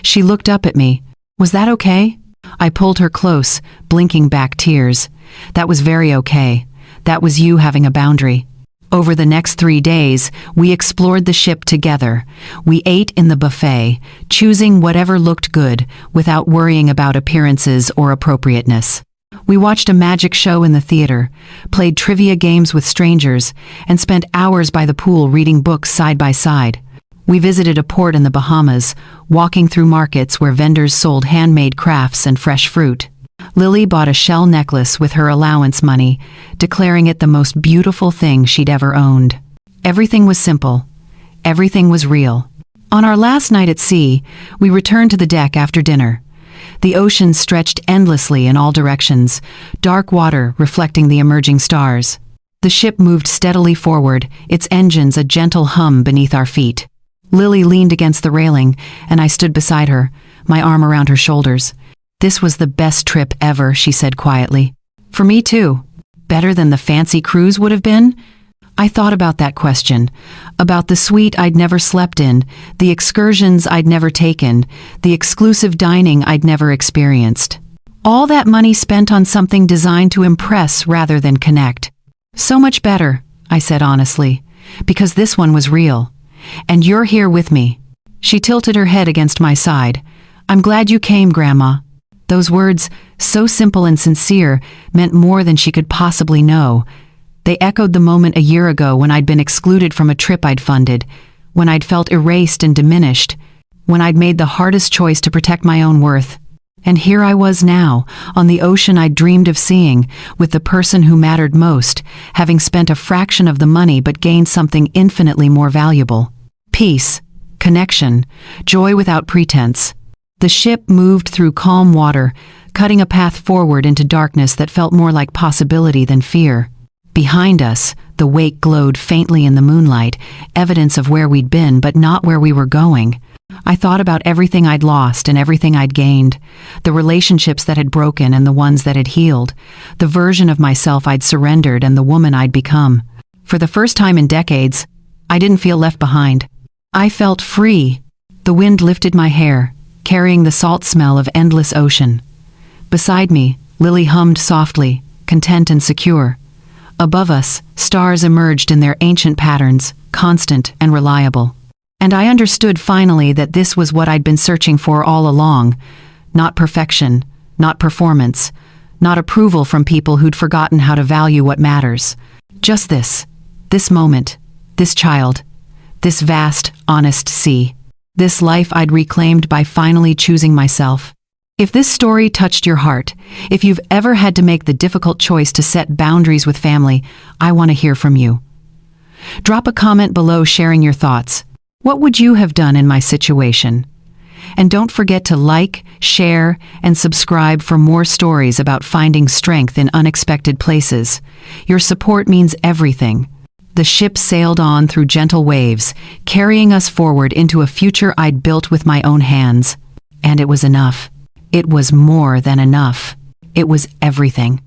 She looked up at me. "Was that okay?" I pulled her close, blinking back tears. "That was very okay. That was you having a boundary." Over the next 3 days, we explored the ship together. We ate in the buffet, choosing whatever looked good, without worrying about appearances or appropriateness. We watched a magic show in the theater, played trivia games with strangers, and spent hours by the pool reading books side by side. We visited a port in the Bahamas, walking through markets where vendors sold handmade crafts and fresh fruit. Lily bought a shell necklace with her allowance money, declaring it the most beautiful thing she'd ever owned. Everything was simple. Everything was real. On our last night at sea, we returned to the deck after dinner. The ocean stretched endlessly in all directions, dark water reflecting the emerging stars. The ship moved steadily forward, its engines a gentle hum beneath our feet. Lily leaned against the railing, and I stood beside her, my arm around her shoulders. "This was the best trip ever," she said quietly. "For me too. Better than the fancy cruise would have been?" I thought about that question, about the suite I'd never slept in, the excursions I'd never taken, the exclusive dining I'd never experienced. All that money spent on something designed to impress rather than connect. "So much better," I said honestly, "because this one was real. And you're here with me." She tilted her head against my side. "I'm glad you came, Grandma." Those words, so simple and sincere, meant more than she could possibly know. They echoed the moment a year ago when I'd been excluded from a trip I'd funded, when I'd felt erased and diminished, when I'd made the hardest choice to protect my own worth. And here I was now, on the ocean I'd dreamed of seeing, with the person who mattered most, having spent a fraction of the money but gained something infinitely more valuable. Peace, connection, joy without pretense. The ship moved through calm water, cutting a path forward into darkness that felt more like possibility than fear. Behind us, the wake glowed faintly in the moonlight, evidence of where we'd been but not where we were going. I thought about everything I'd lost and everything I'd gained, the relationships that had broken and the ones that had healed, the version of myself I'd surrendered and the woman I'd become. For the first time in decades, I didn't feel left behind. I felt free. The wind lifted my hair, carrying the salt smell of endless ocean. Beside me, Lily hummed softly, content and secure. Above us, stars emerged in their ancient patterns, constant and reliable. And I understood finally that this was what I'd been searching for all along. Not perfection, not performance, not approval from people who'd forgotten how to value what matters. Just this moment, this child, this vast, honest sea, this life I'd reclaimed by finally choosing myself. If this story touched your heart, if you've ever had to make the difficult choice to set boundaries with family, I want to hear from you. Drop a comment below sharing your thoughts. What would you have done in my situation? And don't forget to like, share, and subscribe for more stories about finding strength in unexpected places. Your support means everything. The ship sailed on through gentle waves, carrying us forward into a future I'd built with my own hands. And it was enough. It was more than enough. It was everything.